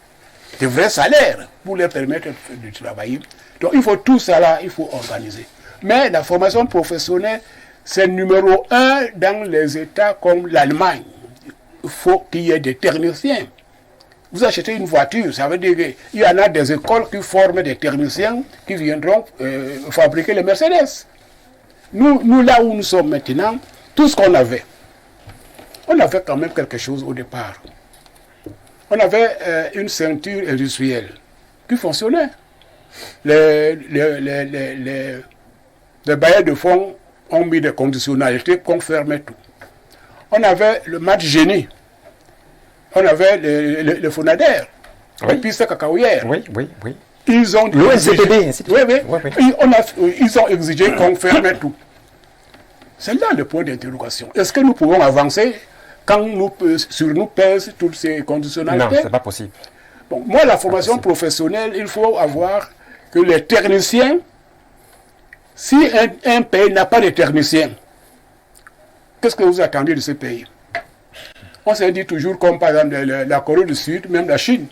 des vrais salaires pour leur permettre de travailler. Donc il faut tout ça là, il faut organiser. Mais la formation professionnelle, c'est numéro 1 dans les États comme l'Allemagne. Il faut qu'il y ait des techniciens. Vous achetez une voiture, ça veut dire qu'il y en a des écoles qui forment des techniciens qui viendront fabriquer les Mercedes. Nous, là où nous sommes maintenant, tout ce qu'on avait, on avait quand même quelque chose au départ. On avait une ceinture industrielle qui fonctionnait. Les bailleurs de fonds ont mis des conditionnalités qu'on fermait tout. On avait le match génie. On avait le Fonader, les pistes cacaoyères. Oui. Ils ont ils ont exigé qu'on ferme tout. C'est là le point d'interrogation. Est-ce que nous pouvons avancer quand sur nous pèsent toutes ces conditionnalités? Non, c'est pas possible. Bon, moi, la formation professionnelle, il faut avoir que les techniciens, si un pays n'a pas de techniciens, qu'est-ce que vous attendez de ce pays? On s'est dit toujours, comme par exemple la Corée du Sud, même la Chine.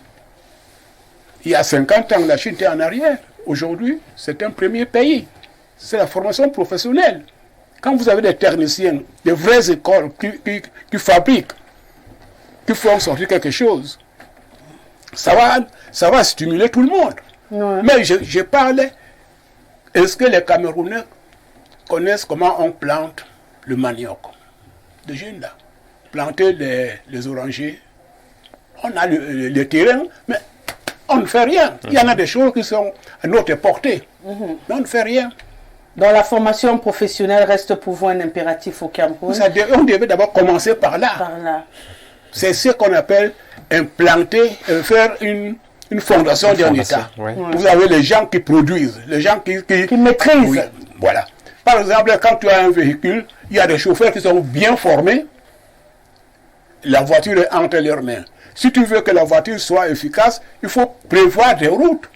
Il y a 50 ans, la Chine était en arrière. Aujourd'hui, c'est un premier pays. C'est la formation professionnelle. Quand vous avez des techniciens, des vraies écoles qui fabriquent, qui font sortir quelque chose, ça va stimuler tout le monde. Ouais. Mais je parlais, est-ce que les Camerounais connaissent comment on plante le manioc? De jeunes là. Planter les orangers. On a le terrain, mais on ne fait rien. Il y en a des choses qui sont à notre portée. Mais on ne fait rien. Donc la formation professionnelle reste pour vous un impératif au Cameroun? On devait d'abord commencer par là. C'est ce qu'on appelle implanter, faire une fondation d'un État. Oui. Vous avez les gens qui produisent, les gens qui maîtrisent. Oui, voilà. Par exemple, quand tu as un véhicule, il y a des chauffeurs qui sont bien formés. La voiture est entre leurs mains. Si tu veux que la voiture soit efficace, il faut prévoir des routes.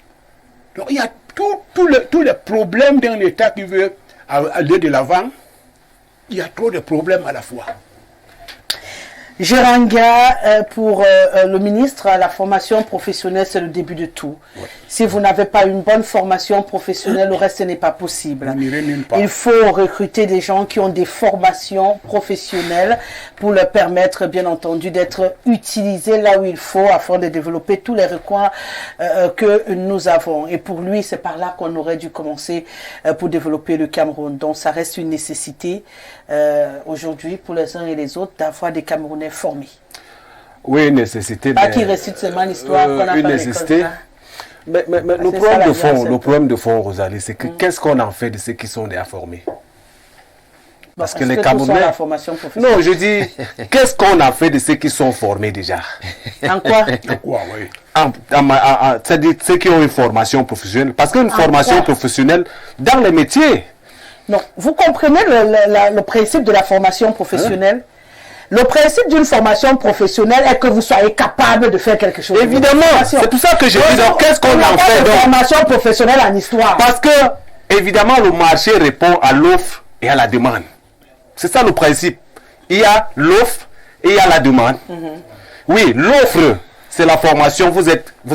Donc il y a tous les problèmes d'un État qui veut aller de l'avant. Il y a trop de problèmes à la fois. Géranga, pour le ministre, la formation professionnelle, c'est le début de tout. Ouais. Si vous n'avez pas une bonne formation professionnelle, le reste n'est pas possible. Il faut recruter des gens qui ont des formations professionnelles pour leur permettre, bien entendu, d'être utilisés là où il faut afin de développer tous les recoins que nous avons. Et pour lui, c'est par là qu'on aurait dû commencer pour développer le Cameroun. Donc, ça reste une nécessité aujourd'hui pour les uns et les autres d'avoir des Camerounais formés. Oui, une nécessité. Pas qui récite seulement l'histoire qu'on a une nécessité. Mais le problème de fond, Rosalie, c'est que qu'est-ce qu'on en fait de ceux qui sont déjà formés? Parce que les Camerounais. La formation professionnelle? Non, je dis, qu'est-ce qu'on a fait de ceux qui sont formés déjà? En quoi? En quoi, oui. C'est-à-dire ceux qui ont une formation professionnelle. Parce qu'une formation professionnelle, dans les métiers. Non, vous comprenez le principe de la formation professionnelle? Le principe d'une formation professionnelle est que vous soyez capable de faire quelque chose. Évidemment, c'est pour ça que je dis, donc, qu'est-ce qu'on en fait? Donc, formation professionnelle en histoire. Parce que, évidemment, le marché répond à l'offre et à la demande. C'est ça le principe. Il y a l'offre et il y a la demande. Oui, l'offre, c'est la formation. Vous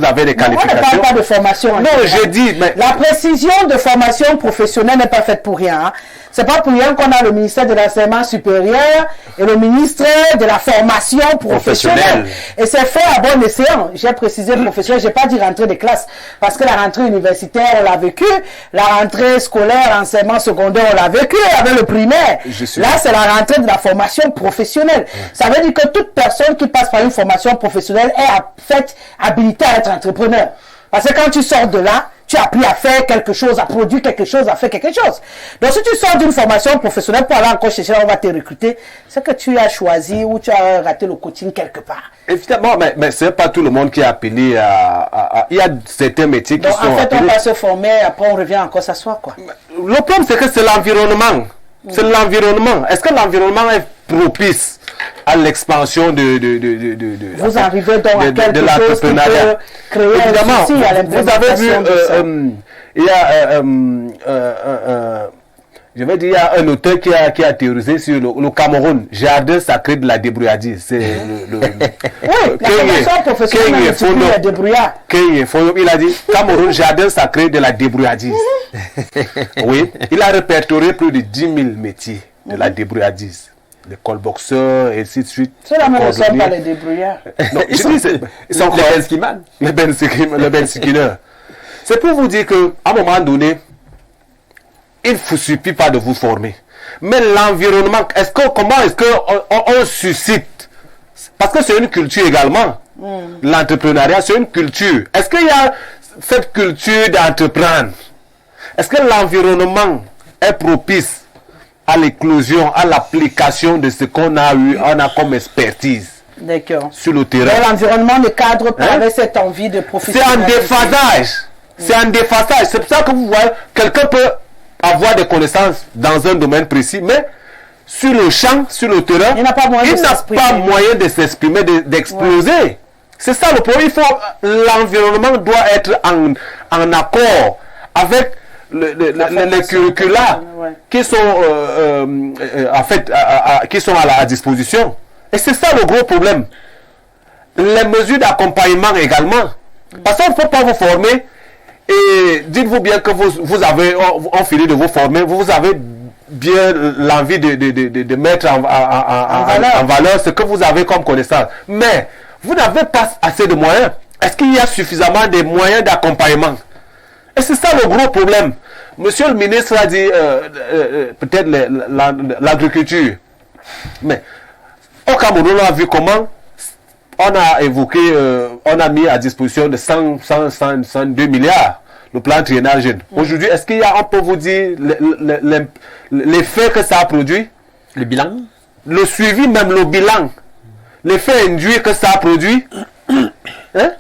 avez des qualifications. On ne parle pas de formation. Non, je dis... Mais... La précision de formation professionnelle n'est pas faite pour rien. Hein. C'est pas pour rien qu'on a le ministère de l'enseignement supérieur et le ministre de la formation professionnelle. Et c'est fait à bon escient. J'ai précisé professionnel, je n'ai pas dit rentrée des classes. Parce que la rentrée universitaire, on l'a vécu. La rentrée scolaire, enseignement secondaire, on l'a vécu avec le primaire. Là, c'est la rentrée de la formation professionnelle. Ça veut dire que toute personne qui passe par une formation professionnelle est en fait habilitée à être entrepreneur. Parce que quand tu sors de là, tu as appris à faire quelque chose, à produire quelque chose, à faire quelque chose. Donc si tu sors d'une formation professionnelle pour aller encore chercher, on va te recruter, c'est que tu as choisi ou tu as raté le coaching quelque part. Évidemment, mais ce n'est pas tout le monde qui est appelé à... Il y a certains métiers qui sont appelés... En fait, on va se former, après on revient encore s'asseoir, quoi. Le problème, c'est que c'est l'environnement. C'est l'environnement. Est-ce que l'environnement est propice à l'expansion vous arrivez donc à quelque chose qui peut créer évidemment, un souci à l'implémentation de ça. Il y a je vais dire, il y a un auteur qui a théorisé sur le Cameroun, jardin sacré de la débrouillardise. C'est oui, la formation professionnelle de la débrouillard. Il a dit Cameroun, jardin sacré de la débrouillardise. Oui, il a répertorié plus de 10 000 métiers de la débrouillardise. Les colboxeurs, et ainsi de suite. Ceux-là ne sont pas les débrouillards. Non, ils sont les benskimans. Les benskinneurs. C'est pour vous dire qu'à un moment donné, il ne vous suffit pas de vous former. Mais l'environnement, comment est-ce qu'on suscite? Parce que c'est une culture également. L'entrepreneuriat, c'est une culture. Est-ce qu'il y a cette culture d'entreprendre? Est-ce que l'environnement est propice à l'éclosion, à l'application de ce qu'on a eu, on a comme expertise sur le terrain? L'environnement ne cadre pas avec cette envie de professionnalisme. C'est un déphasage. C'est un déphasage. C'est pour ça que vous voyez, quelqu'un peut avoir des connaissances dans un domaine précis, mais sur le champ, sur le terrain, il n'a pas moyen de s'exprimer, d'exploser. Ouais. C'est ça le problème. L'environnement doit être en accord avec les curricula qui sont en fait qui sont à disposition. Et c'est ça le gros problème. Les mesures d'accompagnement également. Parce qu'il ne faut pas vous former. Et dites-vous bien que vous avez fini de vous former, vous avez bien l'envie de mettre en valeur ce que vous avez comme connaissance. Mais vous n'avez pas assez de moyens. Est-ce qu'il y a suffisamment de moyens d'accompagnement? Et c'est ça le gros problème. Monsieur le ministre a dit peut-être l'agriculture. Mais au Cameroun, on a vu comment on a évoqué, on a mis à disposition de 102 milliards le plan triennal jeune. Aujourd'hui, est-ce qu'il y a, on peut vous dire l'effet que ça a produit? Le bilan? Le suivi, même le bilan. L'effet induit que ça a produit? Hein?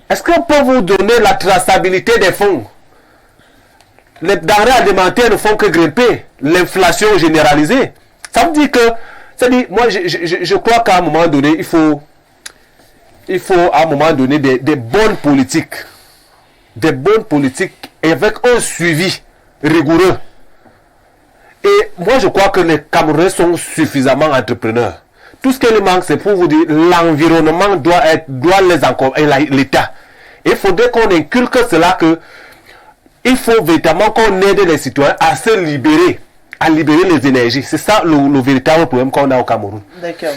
Est-ce qu'on peut vous donner la traçabilité des fonds? Les denrées alimentaires ne font que grimper. L'inflation généralisée. Ça veut dire que, moi je crois qu'à un moment donné, il faut à un moment donné des bonnes politiques. Des bonnes politiques avec un suivi rigoureux. Et moi je crois que les Camerounais sont suffisamment entrepreneurs. Tout ce qui manque, c'est pour vous dire, l'environnement doit les accompagner, l'État. Il faudrait qu'on inculque cela que il faut véritablement qu'on aide les citoyens à se libérer, à libérer les énergies. C'est ça le véritable problème qu'on a au Cameroun. D'accord.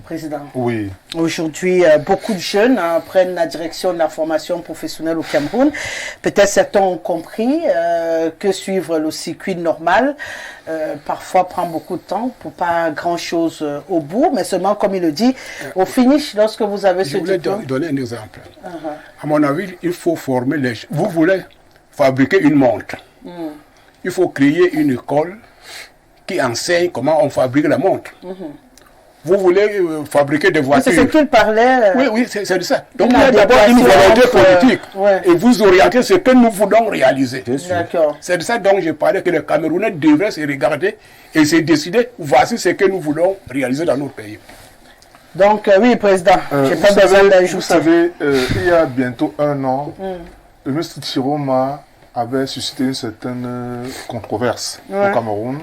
Président. Oui. Aujourd'hui, beaucoup de jeunes prennent la direction de la formation professionnelle au Cameroun. Peut-être certains ont compris que suivre le circuit normal parfois prend beaucoup de temps pour pas grand-chose au bout, mais seulement, comme il le dit, au finish, lorsque vous avez ce diplôme. Je voulais donner un exemple. À mon avis, il faut former les... Vous voulez fabriquer une montre. Il faut créer une école qui enseigne comment on fabrique la montre. Vous voulez fabriquer des voitures. C'est ce qu'il parlait. Oui, c'est de ça. Donc il y a d'abord une volonté politique. Et vous orientez ce que nous voulons réaliser. C'est de ça dont je parlais, que les Camerounais devraient se regarder et se décider, voici ce que nous voulons réaliser dans notre pays. Donc, oui, Président, j'ai pas besoin d'ajouter. Vous savez, il y a bientôt 1 an, le ministre Chiroma avait suscité une certaine controverse au Cameroun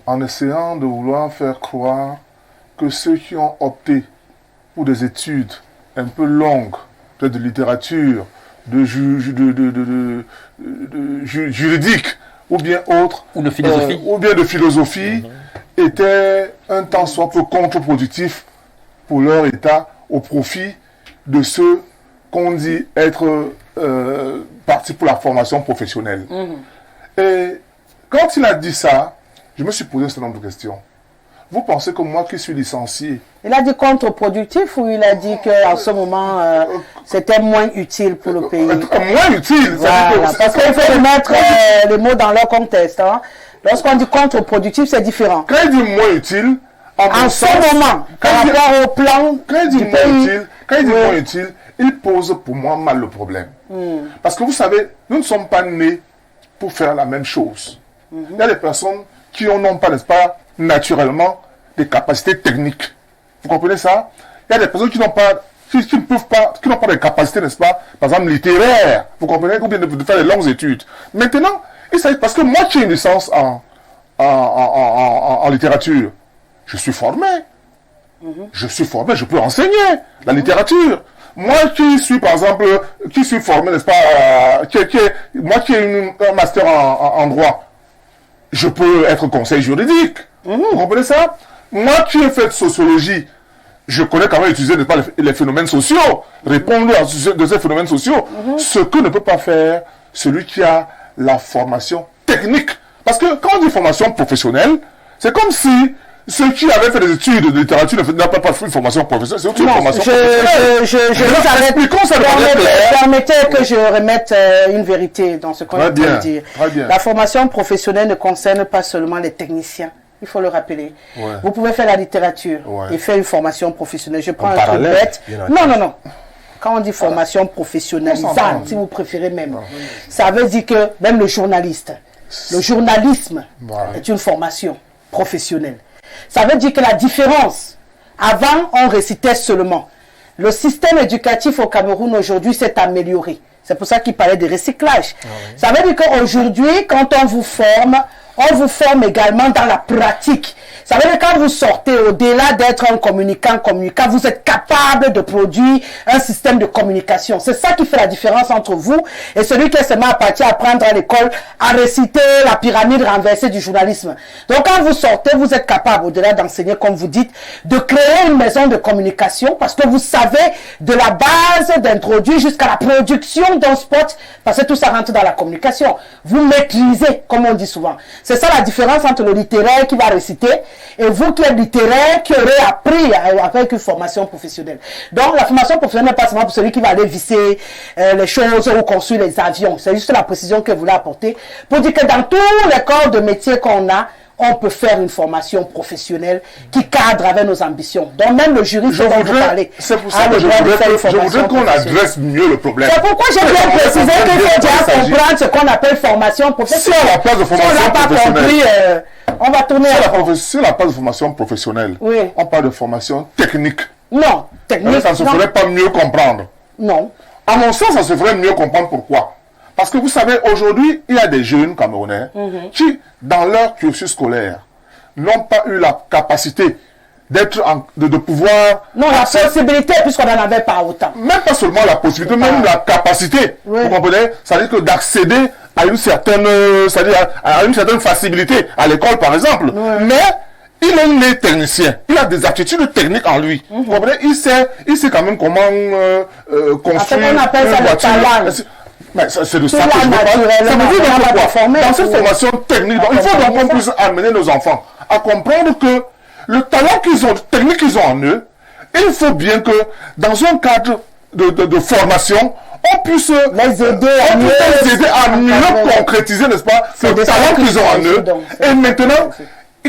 en essayant de vouloir faire croire que ceux qui ont opté pour des études un peu longues, peut-être de littérature, de juridique, ou bien autre, ou de philosophie, étaient un temps soit peu contre-productif pour leur État au profit de ceux qu'on dit être partis pour la formation professionnelle. Et quand il a dit ça, je me suis posé un certain nombre de questions. Vous pensez que moi qui suis licencié... Il a dit contre-productif ou il a dit qu'en ce moment, c'était moins utile pour le pays? Moins utile, voilà, parce qu'il faut remettre les mots dans leur contexte. Hein. Lorsqu'on dit contre-productif, c'est différent. Quand il dit moins utile... En ce moment, par rapport au plan quand il dit moins utile, il pose pour moi mal le problème. Parce que vous savez, nous ne sommes pas nés pour faire la même chose. Il y a des personnes qui n'ont pas, n'est-ce pas, naturellement, des capacités techniques. Vous comprenez ça? Il y a des personnes qui n'ont pas, qui ne peuvent pas, qui n'ont pas de capacités, n'est-ce pas, par exemple littéraires. Vous comprenez? Ou bien de faire des longues études. Maintenant, il s'agit, parce que moi qui ai une licence en littérature, je suis formé. Je peux enseigner la littérature. Moi qui suis, par exemple, qui suis formé, n'est-ce pas, moi qui ai un master en droit, je peux être conseil juridique. Vous comprenez ça? Moi qui ai fait sociologie, je connais comment utiliser, n'est-ce pas, les phénomènes sociaux, répondre à ces phénomènes sociaux, ce que ne peut pas faire celui qui a la formation technique. Parce que quand on dit formation professionnelle, c'est comme si ceux qui avaient fait des études de littérature n'ont pas fait une formation professionnelle. C'est une formation professionnelle. Je permettez que je remette une vérité dans ce qu'on est en train de dire. La formation professionnelle ne concerne pas seulement les techniciens. Il faut le rappeler. Vous pouvez faire la littérature et faire une formation professionnelle. Je prends un truc bête. Non. Quand on dit formation professionnalisante, si vous préférez même, ça veut dire que même le journalisme est une formation professionnelle. Ça veut dire que la différence, avant on récitait seulement. Le système éducatif au Cameroun aujourd'hui s'est amélioré. C'est pour ça qu'il parlait de recyclage. Ça veut dire qu'aujourd'hui, quand on vous forme également dans la pratique. Ça veut dire que quand vous sortez, au-delà d'être un communicant, vous êtes capable de produire un système de communication. C'est ça qui fait la différence entre vous et celui qui est seulement parti apprendre à l'école à réciter la pyramide renversée du journalisme. Donc quand vous sortez, vous êtes capable, au-delà d'enseigner, comme vous dites, de créer une maison de communication parce que vous savez de la base d'introduire jusqu'à la production d'un spot, parce que tout ça rentre dans la communication. Vous maîtrisez, comme on dit souvent. C'est ça la différence entre le littéraire qui va réciter et vous qui êtes littéraire qui aurez appris avec une formation professionnelle. Donc la formation professionnelle n'est pas seulement pour celui qui va aller visser les choses ou construire les avions. C'est juste la précision que vous voulez apporter pour dire que dans tous les corps de métier qu'on a, on peut faire une formation professionnelle qui cadre avec nos ambitions. Donc même le juriste dont vous parlez. C'est pour ça que je voudrais qu'on adresse mieux le problème. C'est pourquoi j'ai bien précisé qu'il faut déjà comprendre ce qu'on appelle formation professionnelle. Si on n'a pas de formation professionnelle, on va tourner si on n'a pas de formation professionnelle, on parle de formation technique. Non, technique. Ça ne se ferait pas mieux comprendre. Non. À mon sens, ça se ferait mieux comprendre pourquoi. Parce que vous savez, aujourd'hui, il y a des jeunes Camerounais qui, dans leur cursus scolaire, n'ont pas eu la capacité de pouvoir... Non, la possibilité, puisqu'on n'en avait pas autant. Même pas seulement la possibilité, même la capacité. Oui. Vous comprenez? C'est-à-dire que d'accéder à une certaine, à une certaine facilité à l'école, par exemple. Oui. Mais il est né technicien. Il a des aptitudes techniques en lui. Vous comprenez? Il sait quand même comment construire on appelle ça le talent. Mais c'est de ça que je veux parler. Ça veut dire pourquoi? Dans cette formation technique, il faut donc qu'on puisse amener nos enfants à comprendre que le talent qu'ils ont, technique qu'ils ont en eux, il faut bien que dans un cadre de formation, on puisse les aider à mieux concrétiser, n'est-ce pas, le talent qu'ils ont en eux. Et maintenant,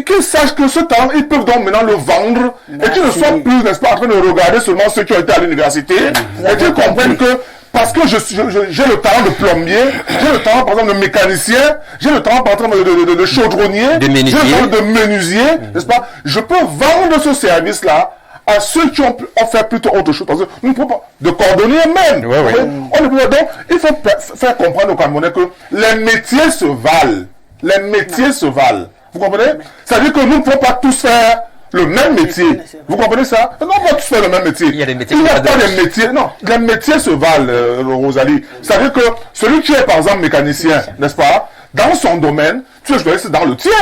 qu'ils sachent que ce talent, ils peuvent donc maintenant le vendre et qu'ils ne soient plus, n'est-ce pas, en train de regarder seulement ceux qui ont été à l'université et qu'ils comprennent que parce que j'ai le talent de plombier, j'ai le talent par exemple de mécanicien, j'ai le talent par exemple de chaudronnier, j'ai le talent de menuisier, n'est-ce pas? Je peux vendre ce service-là à ceux qui ont fait plutôt autre chose. Parce que nous ne pouvons pas, de cordonnier même. Ouais, ouais. On ne peut pas, donc, il faut faire comprendre aux Camerounais que les métiers se valent. Les métiers se valent. Vous comprenez? C'est-à-dire que nous ne pouvons pas tous faire le même métier. Vous comprenez ça? Non, on va tous faire le même métier. Il y a des métiers. Il n'y a pas de métiers. Non, les métiers se valent, Rosalie. C'est-à-dire que celui qui est, par exemple, mécanicien, n'est-ce pas? Dans son domaine, tu es journaliste dans le tien.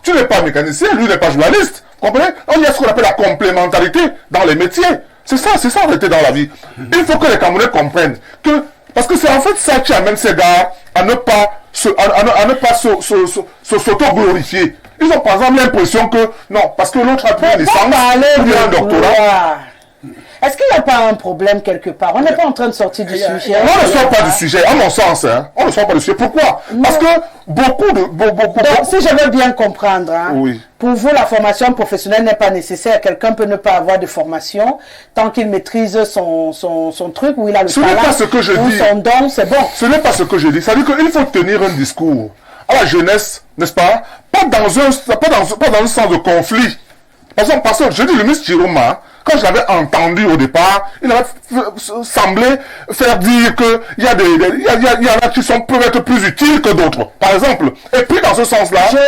Tu n'es pas mécanicien, lui n'est pas journaliste. Vous comprenez? Il y a ce qu'on appelle la complémentarité dans les métiers. C'est ça en réalité dans la vie. Il faut que les Camerounais comprennent que, parce que c'est en fait ça qui amène ces gars à ne pas s'auto-glorifier. Ils ont par exemple l'impression que, non, parce que l'autre a pris une licence, ou un doctorat. Est-ce qu'il n'y a pas un problème quelque part? On n'est pas en train de sortir du sujet. On ne sort pas du sujet, à mon sens. Hein. On ne sort pas du sujet. Pourquoi? Parce que beaucoup... Donc, si je veux bien comprendre, hein, oui. Pour vous, la formation professionnelle n'est pas nécessaire. Quelqu'un peut ne pas avoir de formation tant qu'il maîtrise son truc, ou il a le talent, n'est pas ce que je dis. Son don, c'est bon. Ce n'est pas ce que je dis. Ça veut dire qu'il faut tenir un discours à la jeunesse, n'est-ce pas? Pas dans un sens de conflit. Par exemple, je dis le ministre Chiroma, quand je l'avais entendu au départ, il avait semblé faire dire qu'il y en a qui peuvent être plus utiles que d'autres, par exemple. Et puis dans ce sens-là, je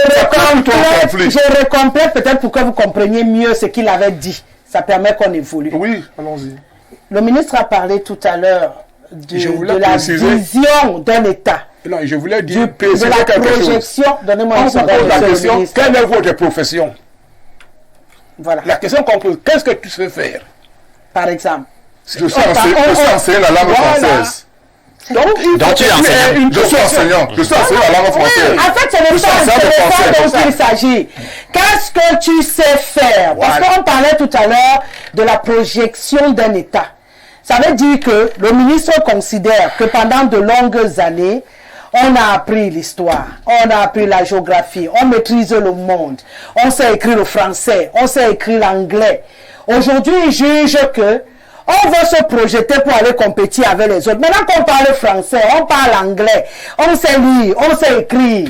recomplète peut-être pour que vous compreniez mieux ce qu'il avait dit. Ça permet qu'on évolue. Oui, allons-y. Le ministre a parlé tout à l'heure de la vision d'un État. Non, je voulais dire de la projection. Donnez-moi une seconde, la question, quelle est votre profession? Voilà. La question conclue, qu'est-ce que tu sais faire? Par exemple. Je sais enseigner la langue française. Donc tu es enseignant. Je suis enseignant. Je sais enseigner la langue française. Oui, en fait, c'est de ça dont il s'agit. Qu'est-ce que tu sais faire? Parce qu'on parlait tout à l'heure de la projection d'un État. Ça veut dire que le ministre considère que pendant de longues années, on a appris l'histoire, on a appris la géographie, on maîtrise le monde, on sait écrire le français, on sait écrire l'anglais. Aujourd'hui, il juge que on va se projeter pour aller compétir avec les autres. Maintenant qu'on parle français, on parle anglais, on sait lire, on sait écrire,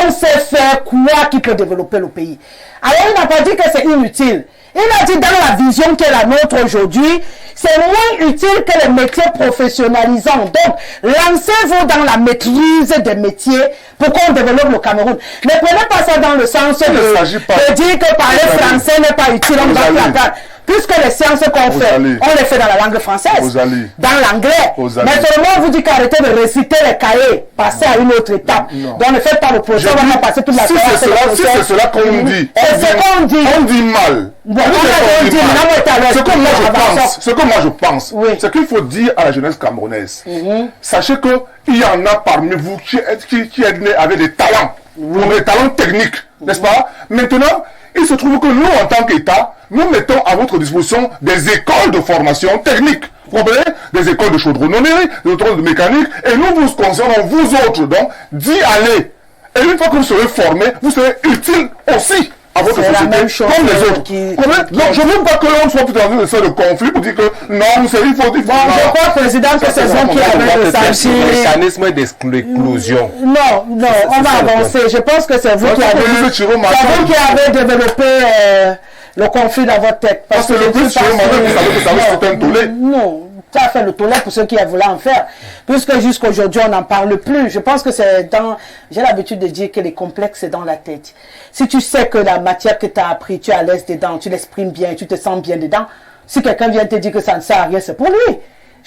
on sait faire quoi qui peut développer le pays. Alors il n'a pas dit que c'est inutile. Il a dit dans la vision qui est la nôtre aujourd'hui, c'est moins utile que les métiers professionnalisants. Donc, lancez-vous dans la maîtrise des métiers pour qu'on développe le Cameroun. Ne prenez pas ça dans le sens de dire que parler français n'est pas utile. On doit l'apprendre. Puisque les séances qu'on fait, on les fait dans la langue française, dans l'anglais. Mais seulement on vous dit qu'arrêtez de réciter les cahiers, passer à une autre étape. Donc ne faites pas le projet, on va passer toute la séance. Si c'est cela qu'on dit, on dit mal. Ce que moi je pense, c'est qu'il faut dire à la jeunesse camerounaise, sachez qu'il y en a parmi vous qui êtes nés avec des talents, des talents techniques, n'est-ce pas? Maintenant, il se trouve que nous, en tant qu'État, nous mettons à votre disposition des écoles de formation technique. Vous comprenez? Des écoles de chaudronnerie, des écoles de mécanique, et nous vous concernons, vous autres, donc, d'y aller. Et une fois que vous serez formés, vous serez utiles aussi à votre société, comme les autres. Donc, je ne veux pas que l'on soit tout dans une sorte de conflit pour dire que non, il faut... Bon, je crois, Président, que c'est vous qui avez le senti... Le mécanisme d'exclusion. Non, on va avancer. Je pense que c'est vous qui avez développé le conflit dans votre tête. Parce que le plus, c'est un tollé. Non. Tu as fait le tollé pour ceux qui voulaient en faire. Puisque jusqu'à aujourd'hui, on n'en parle plus. Je pense que c'est dans... J'ai l'habitude de dire que les complexes, c'est dans la tête. Si tu sais que la matière que tu as appris, tu es à l'aise dedans, tu l'exprimes bien, tu te sens bien dedans, si quelqu'un vient te dire que ça ne sert à rien, c'est pour lui.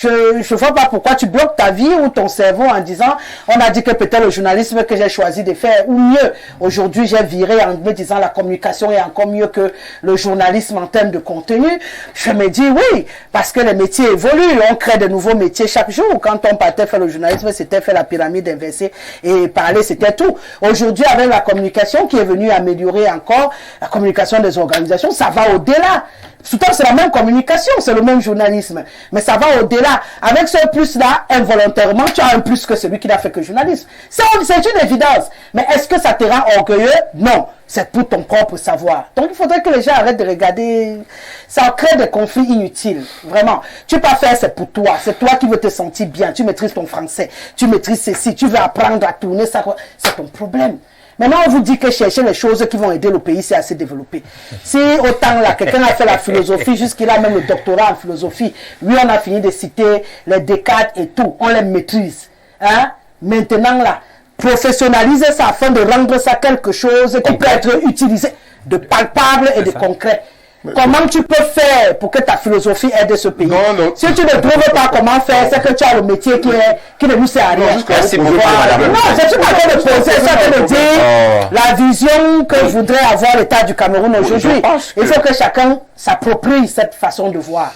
Je ne vois pas pourquoi tu bloques ta vie ou ton cerveau en disant, on a dit que peut-être le journalisme que j'ai choisi de faire, ou mieux, aujourd'hui j'ai viré en me disant la communication est encore mieux que le journalisme en termes de contenu. Je me dis oui, parce que les métiers évoluent, on crée de nouveaux métiers chaque jour. Quand on partait faire le journalisme, c'était faire la pyramide inversée et parler, c'était tout. Aujourd'hui, avec la communication qui est venue améliorer encore, la communication des organisations, ça va au-delà. Pourtant, c'est la même communication, c'est le même journalisme. Mais ça va au-delà. Avec ce plus-là, involontairement, tu as un plus que celui qui n'a fait que journalisme. C'est une évidence. Mais est-ce que ça te rend orgueilleux? Non. C'est pour ton propre savoir. Donc, il faudrait que les gens arrêtent de regarder. Ça crée des conflits inutiles. Vraiment. Tu peux pas faire, c'est pour toi. C'est toi qui veux te sentir bien. Tu maîtrises ton français. Tu maîtrises ceci. Tu veux apprendre à tourner ça. C'est ton problème. Maintenant, on vous dit que chercher les choses qui vont aider le pays, c'est assez développé. Si autant là, quelqu'un a fait la philosophie, jusqu'il a même le doctorat en philosophie, lui, on a fini de citer les Descartes et tout, on les maîtrise. Hein? Maintenant là, professionnaliser ça afin de rendre ça quelque chose qui peut être utilisé de palpable et de concret. Comment tu peux faire pour que ta philosophie aide ce pays? Non. Si tu ne trouves pas comment faire, c'est que tu as le métier qui ne nous sert à rien. Merci beaucoup, madame. Non, je suis pas en train de poser ça, de dire la vision que voudrait avoir l'État du Cameroun aujourd'hui. Il faut que chacun s'approprie cette façon de voir.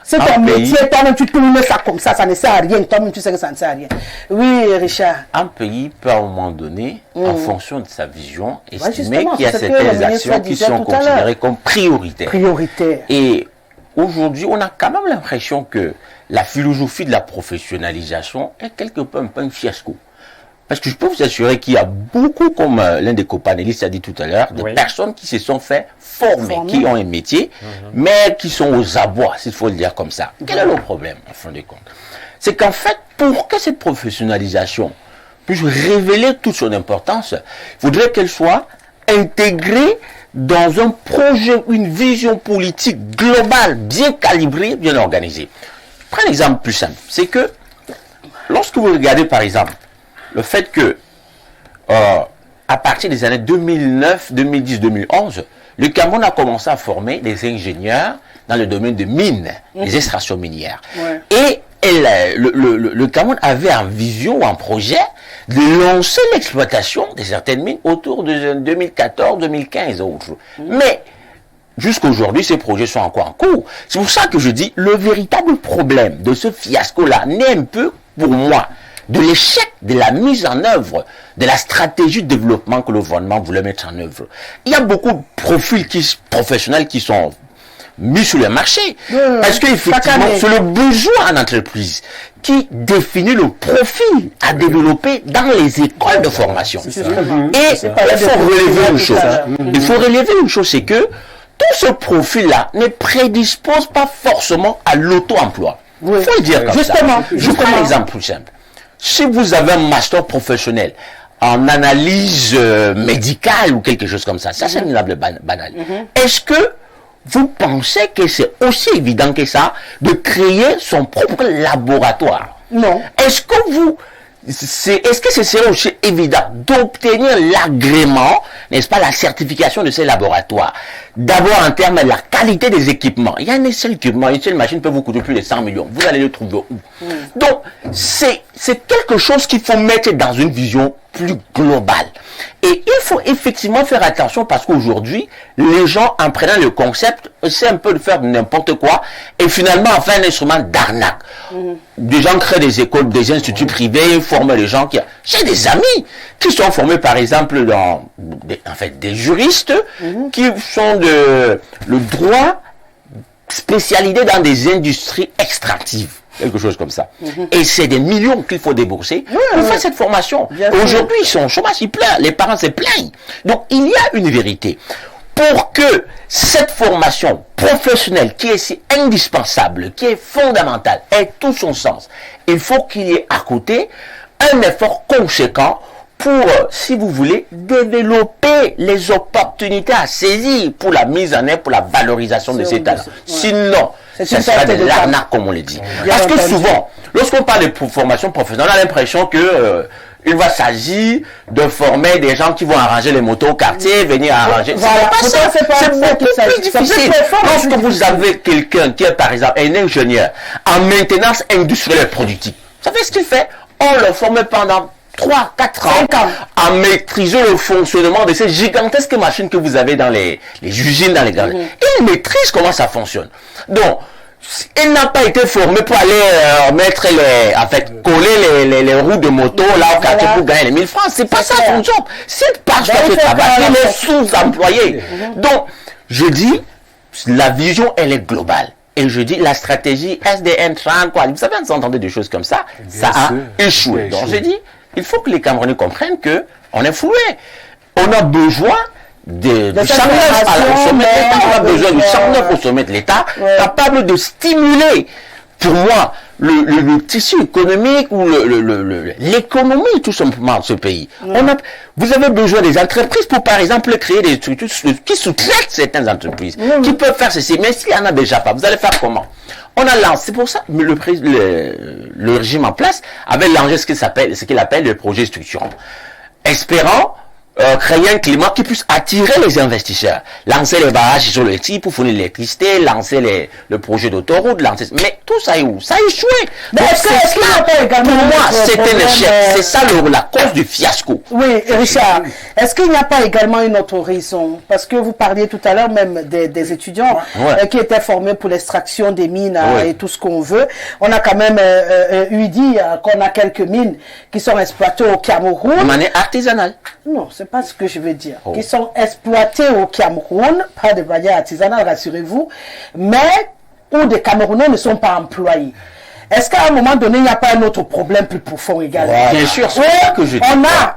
C'est ton métier, toi-même tu tournes ça comme ça ne sert à rien. Toi-même tu sais que ça ne sert à rien. Oui, Richard. Un pays peut à un moment donné, en fonction de sa vision, estimer qu'il y a certaines actions qui sont considérées comme prioritaires. Et aujourd'hui, on a quand même l'impression que la philosophie de la professionnalisation est quelque peu un peu un fiasco. Parce que je peux vous assurer qu'il y a beaucoup, comme l'un des copanélistes a dit tout à l'heure, de personnes qui se sont fait former, qui ont un métier, mais qui sont aux abois, s'il faut le dire comme ça. Quel est le problème, en fin de compte? C'est qu'en fait, pour que cette professionnalisation puisse révéler toute son importance, il faudrait qu'elle soit intégrée dans un projet, une vision politique globale, bien calibrée, bien organisée. Je prends un exemple plus simple. C'est que, lorsque vous regardez, par exemple, le fait que, à partir des années 2009, 2010, 2011, le Cameroun a commencé à former des ingénieurs dans le domaine des mines, des extractions minières. Et le Cameroun avait en vision, en projet, de lancer l'exploitation de certaines mines autour de 2014, 2015 et autres. Mais, jusqu'à aujourd'hui, ces projets sont encore en cours. C'est pour ça que je dis, le véritable problème de ce fiasco-là naît un peu, pour moi, de l'échec de la mise en œuvre de la stratégie de développement que le gouvernement voulait mettre en œuvre. Il y a beaucoup de profils professionnels qui sont mis sur le marché. Est-ce qu'effectivement, c'est le besoin en entreprise qui définit le profil à développer dans les écoles de formation. Et il faut relever une chose. Il faut relever une chose, c'est que tout ce profil-là ne prédispose pas forcément à l'auto-emploi. Il faut le dire comme ça. Je prends un exemple plus simple. Si vous avez un master professionnel en analyse médicale ou quelque chose comme ça, ça c'est une banale. Est-ce que vous pensez que c'est aussi évident que ça de créer son propre laboratoire? Non. Est-ce que ce serait aussi évident d'obtenir l'agrément, n'est-ce pas, la certification de ces laboratoires? D'abord en termes de la qualité des équipements. Il y a un seul équipement, une seule machine peut vous coûter plus de 100 millions. Vous allez le trouver où? Donc, c'est quelque chose qu'il faut mettre dans une vision plus globale. Et il faut effectivement faire attention parce qu'aujourd'hui, les gens, en prenant le concept, essaient un peu de faire n'importe quoi et finalement en fait un instrument d'arnaque. Des gens créent des écoles, des instituts privés, forment les gens qui... J'ai des amis qui sont formés par exemple dans des juristes qui sont le droit spécialisé dans des industries extractives. Quelque chose comme ça. Et c'est des millions qu'il faut débourser pour faire cette formation. Aujourd'hui, ils sont au chômage, ils pleurent, les parents se plaignent. Donc, il y a une vérité. Pour que cette formation professionnelle, qui est si indispensable, qui est fondamentale, ait tout son sens, il faut qu'il y ait à côté un effort conséquent pour, si vous voulez, développer les opportunités à saisir pour la mise en œuvre, pour la valorisation de ces talents. Sinon, ça sera de l'arnaque, comme on le dit. Parce que souvent, lorsqu'on parle de formation professionnelle, on a l'impression que il va s'agir de former des gens qui vont arranger les motos au quartier, venir arranger. Voilà. C'est beaucoup plus difficile. Lorsque vous avez quelqu'un qui est, par exemple, un ingénieur en maintenance industrielle et productive, vous savez ce qu'il fait? On le forme pendant 3, 4 ans à maîtriser le fonctionnement de ces gigantesques machines que vous avez dans les usines, dans les grandes. Il maîtrise comment ça fonctionne. Donc, il n'a pas été formé pour aller mettre coller les roues de moto là au quartier pour gagner les 1000 francs. C'est pas ça son job. S'il part sur ce travail, il est sous-employé. Donc, je dis, la vision, elle est globale. Et je dis, la stratégie SDN 30, quoi. Vous savez, vous entendez des choses comme ça, ça a échoué. Donc, je dis, il faut que les Camerounais comprennent que on est floué. On a besoin du champ neuf au sommet de l'État. On a besoin du champ neuf au sommet de l'État, capable de stimuler, pour moi, le tissu économique ou l'économie tout simplement de ce pays. Vous avez besoin des entreprises pour, par exemple, créer des structures qui sous-traitent certaines entreprises, qui peuvent faire ceci. Mais s'il n'y en a déjà pas, vous allez faire comment? On a lancé, c'est pour ça que le régime en place avait lancé ce qu'il appelle le projet structurant, espérant créer un climat qui puisse attirer les investisseurs, lancer les barrages sur le type pour fournir l'électricité, lancer le projet d'autoroute, mais tout ça est où? Ça a échoué. Donc est-ce qu'il n'y a pas également, pour moi, c'est un échec. C'est ça la cause du fiasco. Oui, Richard, est-ce qu'il n'y a pas également une autre raison? Parce que vous parliez tout à l'heure même des étudiants qui étaient formés pour l'extraction des mines et tout ce qu'on veut. On a quand même eu dit qu'on a quelques mines qui sont exploitées au Cameroun. De manière artisanale. Non, c'est pas ce que je veux dire. Qui sont exploités au Cameroun, pas de manière artisanale, rassurez-vous, mais où des Camerounais ne sont pas employés. Est-ce qu'à un moment donné, il n'y a pas un autre problème plus profond également? Bien sûr, c'est ça que je dis.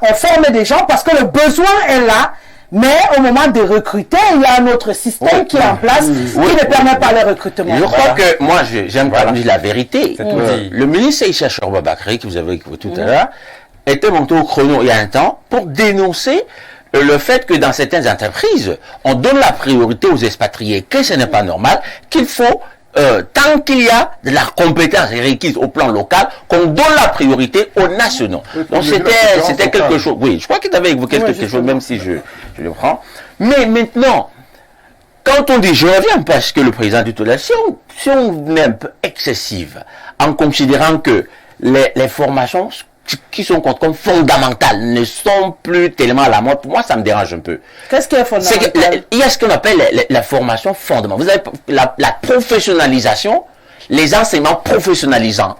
On forme des gens parce que le besoin est là, mais au moment de recruter, il y a un autre système qui est en place qui ne permet pas le recrutement. Je crois que moi, j'aime quand même dire la vérité. Le ministre Issa Chorba-Bakri, que vous avez écouté tout à l'heure, était monté au chrono il y a un temps pour dénoncer le fait que dans certaines entreprises, on donne la priorité aux expatriés, que ce n'est pas normal, qu'il faut, tant qu'il y a de la compétence requise au plan local, qu'on donne la priorité aux nationaux. Donc c'était quelque chose, oui, je crois qu'il avait évoqué quelque chose, même si je le prends. Mais maintenant, quand on dit, je reviens parce que le président du Total, si on est un peu excessive, en considérant que les formations qui sont comme fondamentales ne sont plus tellement à la mode, pour moi ça me dérange un peu. Qu'est-ce qui est fondamental? Il y a ce qu'on appelle la formation fondamentale. Vous avez la professionnalisation, les enseignements professionnalisants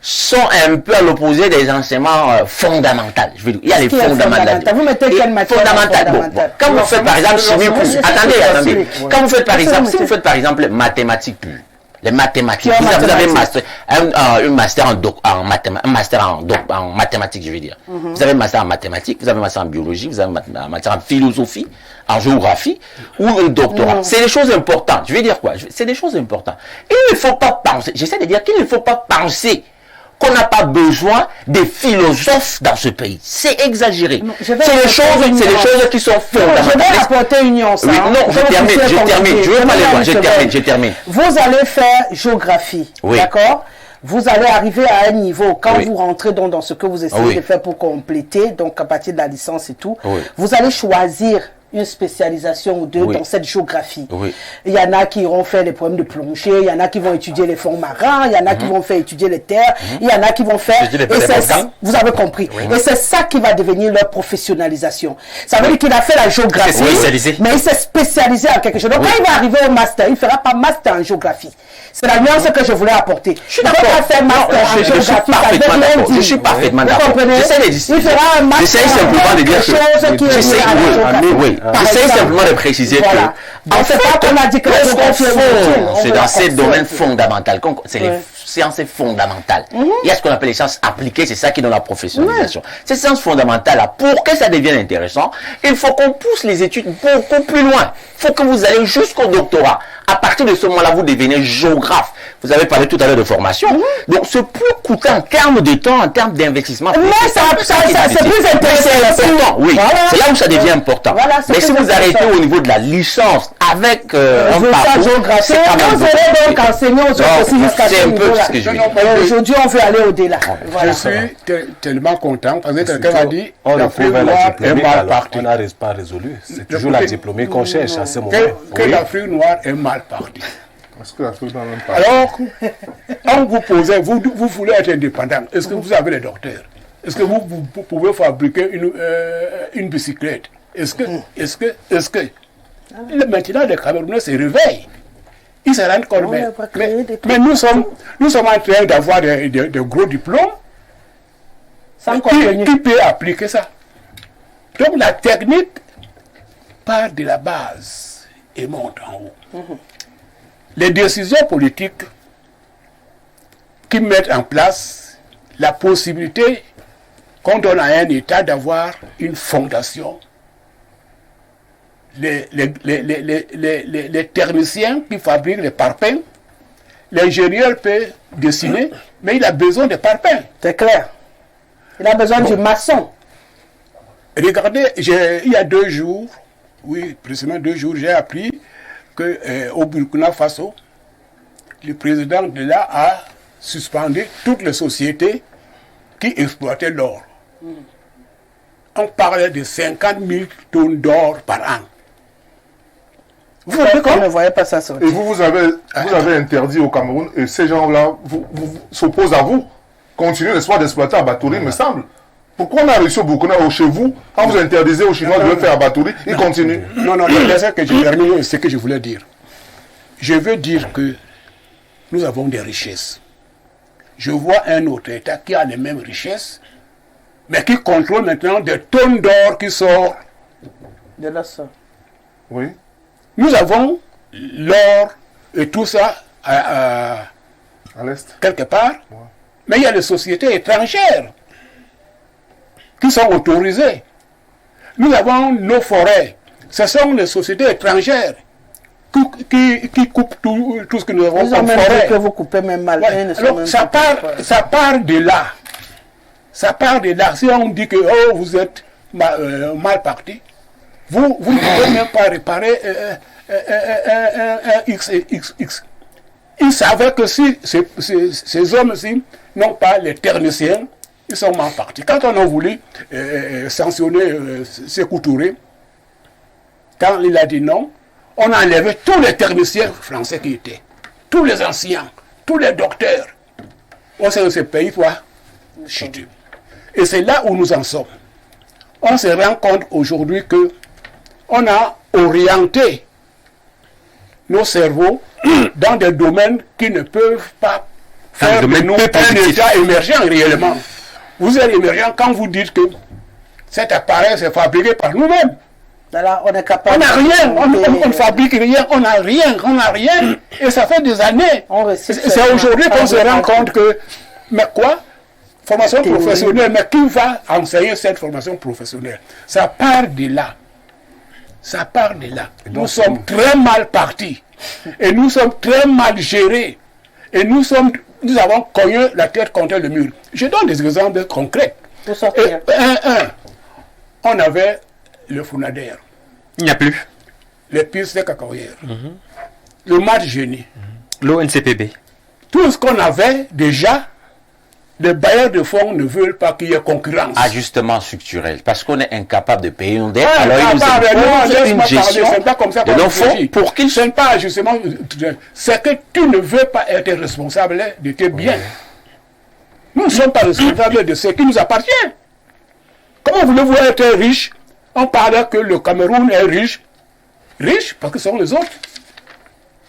sont un peu à l'opposé des enseignements fondamentaux. Je veux dire, il y a les fondamentaux. Vous mettez quelle matière fondamentale? Quand vous faites par exemple chimie pure, attendez. Quand vous faites par exemple, si vous faites par exemple mathématiques pures, les mathématiques. Vous avez un master en mathématiques, je veux dire. Vous avez un master en mathématiques, vous avez un master en biologie, vous avez un master en philosophie, en géographie, ou un doctorat. C'est des choses importantes. Je veux dire quoi? C'est des choses importantes. Il ne faut pas penser, j'essaie de dire qu'il ne faut pas penser qu'on n'a pas besoin des philosophes dans ce pays. C'est exagéré. C'est des choses qui sont fondamentales. Je vais apporter une nuance. Oui, non, je termine. Je veux pas les voir. Je termine. Vous allez faire géographie. Oui. D'accord? Vous allez arriver à un niveau, quand vous rentrez dans ce que vous essayez de faire pour compléter, donc à partir de la licence et tout, vous allez choisir une spécialisation ou deux dans cette géographie. Il y en a qui iront faire des problèmes de plongée, il y en a qui vont étudier les fonds marins, il y en a qui vont faire étudier les terres, il y en a qui vont faire... vous avez compris. Et c'est ça qui va devenir leur professionnalisation. Ça veut dire qu'il a fait la géographie, mais il s'est spécialisé en quelque chose. Donc quand il va arriver au master, il ne fera pas master en géographie. C'est la nuance que je voulais apporter. Je suis d'accord. Je suis parfaitement d'accord. Il fera un master simplement de dire j'essaie simplement de préciser que en fait, on a dit que c'est dans ces domaines fondamentaux. sciences fondamentales. Il y a ce qu'on appelle les sciences appliquées, c'est ça qui est dans la professionnalisation. Ces sciences fondamentales, là, pour que ça devienne intéressant, il faut qu'on pousse les études beaucoup plus loin. Il faut que vous allez jusqu'au doctorat. À partir de ce moment-là, vous devenez géographe. Vous avez parlé tout à l'heure de formation. Donc, ce peut coûter en termes de temps, en termes d'investissement. Mais c'est plus intéressant. Oui, voilà. C'est là où ça devient important. Voilà, mais si vous arrêtez au niveau de la licence avec un parcours, c'est quand même vous allez donc enseigner aussi jusqu'à ce niveau-là. Aujourd'hui, on veut aller au-delà. Je suis tellement content parce que quelqu'un m'a dit l'Afrique noire est mal partie. On n'a pas résolu. C'est toujours la diplômée qu'on cherche à ce moment. Que l'Afrique noire est mal partie. Est-ce que l'Afrique noire est mal partie? Alors, quand vous posez, vous voulez être indépendant, est-ce que vous avez les docteurs? Est-ce que vous pouvez fabriquer une bicyclette? Est-ce que maintenant les Camerounais se réveillent? Ils se rendent compte, mais nous sommes en train d'avoir des gros diplômes. Qui peut appliquer ça? Donc la technique part de la base et monte en haut. Les décisions politiques qui mettent en place la possibilité qu'on donne à un État d'avoir une fondation. Les techniciens qui fabriquent les parpaings, l'ingénieur peut dessiner, mais il a besoin de parpaings. C'est clair. Il a besoin du maçon. Regardez, il y a 2 jours, oui, précisément 2 jours, j'ai appris qu'au Burkina Faso, le président de là a suspendu toutes les sociétés qui exploitaient l'or. On parlait de 50 000 tonnes d'or par an. Vous ne voyez pas ça sortir. Et vous avez interdit au Cameroun, et ces gens-là s'opposent à vous. Continuez l'espoir d'exploiter à Batouri, me semble. Pourquoi on a réussi au Burkina ou chez vous, quand vous interdisez aux Chinois de le faire à Batouri, ils continuent? Non, laissez que je termine ce que je voulais dire. Je veux dire que nous avons des richesses. Je vois un autre État qui a les mêmes richesses, mais qui contrôle maintenant des tonnes d'or qui sortent de la sorte. Oui. Nous avons l'or et tout ça à l'est, quelque part, mais il y a les sociétés étrangères qui sont autorisées. Nous avons nos forêts. Ce sont les sociétés étrangères qui coupent tout ce que nous avons comme forêt. Que vous coupez même mal. Alors, ça part de là. Ça part de là. Si on dit que vous êtes mal parti, vous ne pouvez même pas réparer un X et XX. Ils savaient que si ces hommes-ci n'ont pas les techniciens, ils sont mal partis. Quand on a voulu sanctionner Sékou Touré, quand il a dit non, on a enlevé tous les techniciens français qui étaient, tous les anciens, tous les docteurs. On sait que ce pays doit chuter. Et c'est là où nous en sommes. On se rend compte aujourd'hui que on a orienté nos cerveaux dans des domaines qui ne peuvent pas faire de nous un État émergent réellement. Vous êtes émergent quand vous dites que cet appareil s'est fabriqué par nous-mêmes. Là, on est capable. On n'a rien, on ne fabrique rien, on n'a rien, et ça fait des années. C'est aujourd'hui qu'on se rend compte que, mais quoi? Formation professionnelle, mais qui va enseigner cette formation professionnelle? Ça part de là. Ça part de là. Nous sommes très mal partis. Et nous sommes très mal gérés. Et nous avons cogné la tête contre le mur. Je donne des exemples concrets. On avait le Funader. Il n'y a plus. Les pistes de cacaoyères. Le match génie. L'ONCPB. Tout ce qu'on avait déjà, les bailleurs de fonds ne veulent pas qu'il y ait concurrence. Ajustement structurel. Parce qu'on est incapable de payer nos dettes. Alors ils nous imposent une gestion de nos fonds pour qu'ils... Ce n'est pas ajustement structurel. C'est que tu ne veux pas être responsable de tes biens. Nous ne sommes pas responsables de ce qui nous appartient. Comment voulez-vous être riche? On parle que le Cameroun est riche. Riche parce que ce sont les autres.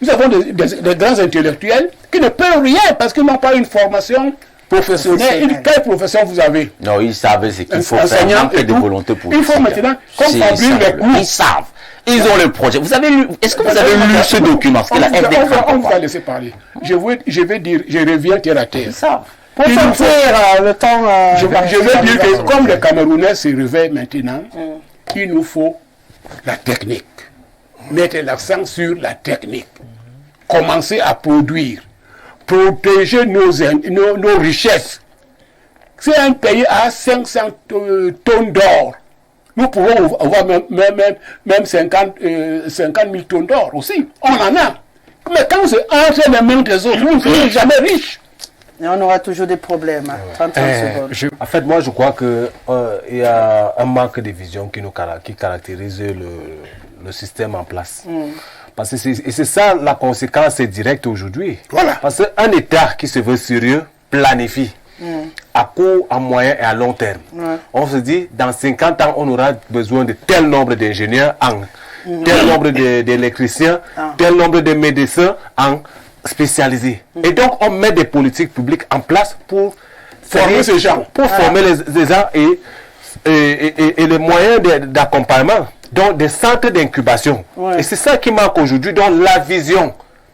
Nous avons des grands intellectuels qui ne peuvent rien parce qu'ils n'ont pas une formation professionnelle. Quelle profession vous avez? Non, ils savent ce qu'il faut faire. Manque de volonté pour il faut maintenant qu'on fabrique les cours. Ils savent. Ils ont le projet. Vous avez lu, est-ce que vous avez lu ce document? On va laisser parler. Je vais dire, je reviens terre à terre. Ça. Pour sortir le temps... je vais dire que comme les Camerounais se réveillent maintenant, il nous faut la technique. Mettre l'accent sur la technique. Commencer à produire. Protéger nos richesses. C'est un pays à 500 tonnes d'or. Nous pouvons avoir même 50 000 tonnes d'or aussi. On en a. Mais quand c'est entre les mains des autres, nous ne serons jamais riches. Et on aura toujours des problèmes. 30 secondes. En fait, moi, je crois qu'il y a un manque de vision qui caractérise le système en place. Parce que c'est ça la conséquence directe aujourd'hui. Voilà. Parce qu'un État qui se veut sérieux planifie à court, à moyen et à long terme. On se dit, dans 50 ans, on aura besoin de tel nombre d'ingénieurs en tel nombre d'électriciens, tel nombre de médecins en spécialisés. Et donc, on met des politiques publiques en place pour former ces gens, pour former les gens et les moyens d'accompagnement, donc des centres d'incubation. Et c'est ça qui manque aujourd'hui, donc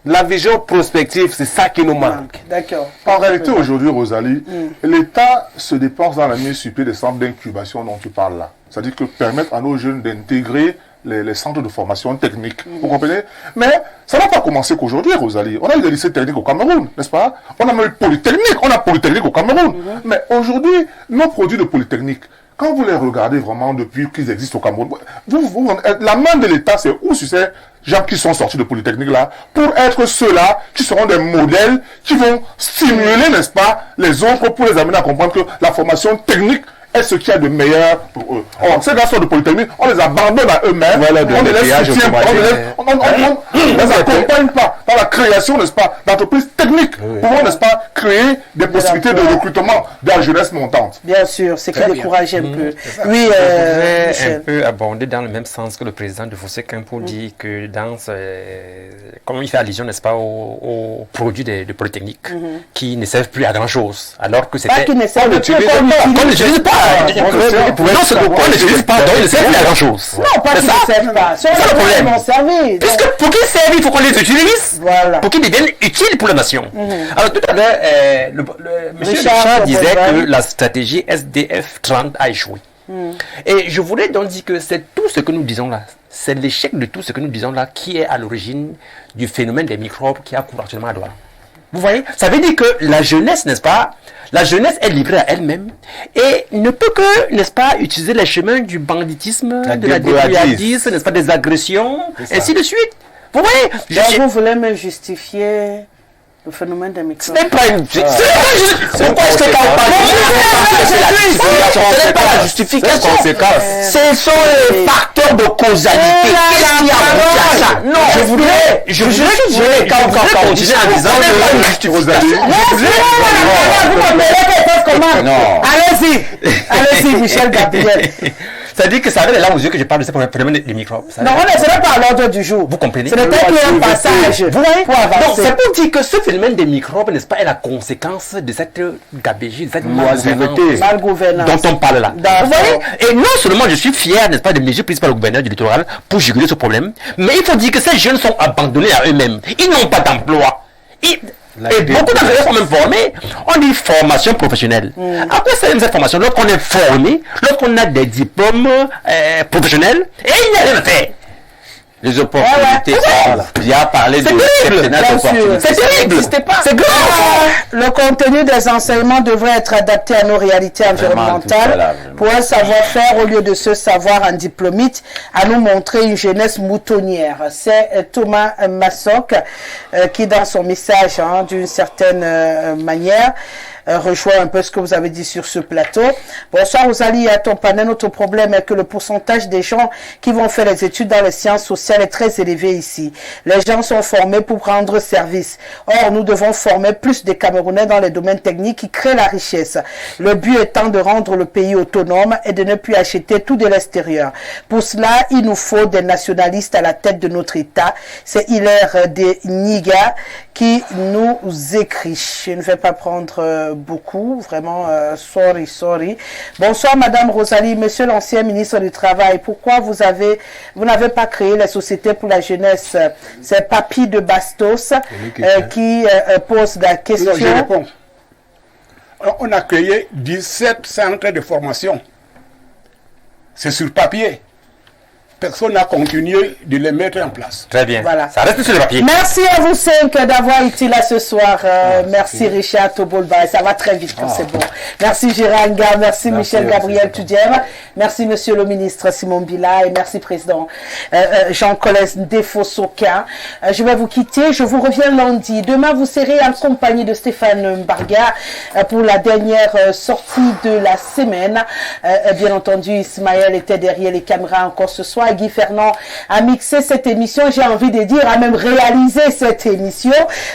la vision prospective, c'est ça qui nous manque. D'accord. En réalité, aujourd'hui, Rosalie, l'État se dépense dans la mise sur pied des centres d'incubation dont tu parles là. C'est-à-dire que permettre à nos jeunes d'intégrer les centres de formation technique. Vous comprenez? Mais ça n'a pas commencé qu'aujourd'hui, Rosalie. On a eu des lycées techniques au Cameroun, n'est-ce pas? On a même Polytechnique. On a Polytechnique au Cameroun. Mais aujourd'hui, nos produits de Polytechnique, quand vous les regardez vraiment depuis qu'ils existent au Cameroun, la main de l'État, c'est où sur ces gens qui sont sortis de Polytechnique là, pour être ceux-là qui seront des modèles qui vont stimuler, n'est-ce pas, les autres pour les amener à comprendre que la formation technique est ce qu'il y a de meilleur pour eux. Or, ces garçons de Polytechnique, on les abandonne à eux-mêmes, on ne les soutient pas, on ne les accompagne pas dans la création, n'est-ce pas, d'entreprises techniques, pour, n'est-ce pas, créer des possibilités de recrutement de la jeunesse montante. Bien sûr, c'est qui décourage un peu. Oui, je voudrais un peu aborder dans le même sens que le président de Fossé-Quin pour dire que dans comme il fait allusion, n'est-ce pas, aux produits de Polytechnique qui ne servent plus à grand-chose, alors que c'était... Pas qui ne servent plus, on n'utilise pas. On n'utilise pas, donc ils ne servent plus à grand chose. Non, pas qu'ils ne servent pas. C'est le problème. Puisque pour qu'ils servent, il faut qu'on les utilise. Voilà. Pour qu'ils deviennent utiles pour la nation. Alors tout à l'heure, M. Richard disait que la stratégie SDF 30 a échoué. Et je voulais donc dire que c'est tout ce que nous disons là. C'est l'échec de tout ce que nous disons là qui est à l'origine du phénomène des microbes qui a cours actuellement à Douala. Vous voyez? Ça veut dire que la jeunesse, n'est-ce pas? La jeunesse est livrée à elle-même et ne peut que, n'est-ce pas, utiliser les chemins du banditisme, de la débrouillardise, n'est-ce pas, des agressions, ainsi de suite. Vous voyez? Vous voulez me justifier le phénomène des microbes? Ce n'est pas une... Pourquoi est-ce que quand on parle ce n'est pas la justification, ce sont les facteurs de causalité. Qu'est-ce qui a abouti à ça? Non, je voudrais quand on continuer en disant que la justification... Allez-y, Michel Gabriel. C'est-à-dire que ça avait les larmes aux yeux que je parle de ce phénomène des microbes. Non, on ne serait pas à l'ordre du jour. Vous comprenez? Ce n'était qu'un passage. Vous voyez? Donc, c'est pour dire que ce phénomène des microbes, n'est-ce pas, est la conséquence de cette gabégie, de cette malgouvernance dont on parle là. Vous voyez? Et non seulement je suis fier, n'est-ce pas, des mesures prises par le gouverneur du littoral pour juguler ce problème, mais il faut dire que ces jeunes sont abandonnés à eux-mêmes. Ils n'ont pas d'emploi. Et beaucoup d'enseignants sont même formés. On dit formation professionnelle. À quoi sert cette formation? Lorsqu'on est formé, lorsqu'on a des diplômes professionnels, et il n'y a rien à faire. Les opportunités, il y a parlé de septennat d'opportunités. C'est terrible. C'est grave. Le contenu des enseignements devrait être adapté à nos réalités environnementales pour un savoir-faire au lieu de ce savoir en diplômite, à nous montrer une jeunesse moutonnière. C'est Thomas Massoc qui, dans son message, d'une certaine manière, rejoint un peu ce que vous avez dit sur ce plateau. Bonsoir Rosalie, à ton panel. Notre problème est que le pourcentage des gens qui vont faire les études dans les sciences sociales est très élevé ici. Les gens sont formés pour prendre service. Or, nous devons former plus de Camerounais dans les domaines techniques qui créent la richesse. Le but étant de rendre le pays autonome et de ne plus acheter tout de l'extérieur. Pour cela, il nous faut des nationalistes à la tête de notre État. C'est Hilaire de Niga qui nous écrit. Je ne vais pas prendre beaucoup, vraiment, sorry. Bonsoir Madame Rosalie, Monsieur l'ancien ministre du Travail, pourquoi vous n'avez pas créé la Société pour la jeunesse? C'est Papy de Bastos qui pose la question. Je réponds. On a créé 17 centres de formation. C'est sur papier. Personne n'a continué de les mettre en place. Très bien. Voilà. Ça reste sur le papier. Merci à vous 5 d'avoir été là ce soir. Merci Richard Tobolba. Ça va très vite quand c'est bon. Merci Géranga. Merci Michel Gabriel Tudière. Merci Monsieur le ministre Simon Bila. Et merci Président Jean-Colès Ndefosoka. Je vais vous quitter. Je vous reviens lundi. Demain, vous serez en compagnie de Stéphane Mbarga pour la dernière sortie de la semaine. Bien entendu, Ismaël était derrière les caméras encore ce soir. Guy Fernand a mixé cette émission, j'ai envie de dire, a même réalisé cette émission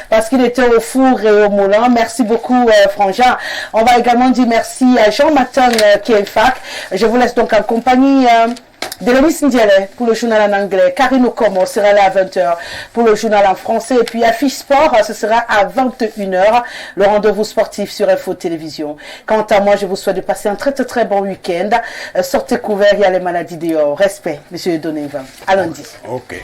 parce qu'il était au four et au moulin. Merci beaucoup Frangin. On va également dire merci à Jean Matin Kielfak. Je vous laisse donc en compagnie de Delonis Ndiele pour le journal en anglais. Karine Okomo sera là à 20h pour le journal en français. Et puis Affiche Sport, ce sera à 21h, le rendez-vous sportif sur Info Télévision. Quant à moi, je vous souhaite de passer un très très bon week-end. Sortez couverts, il y a les maladies dehors. Respect, monsieur Doneva. À lundi. Ok.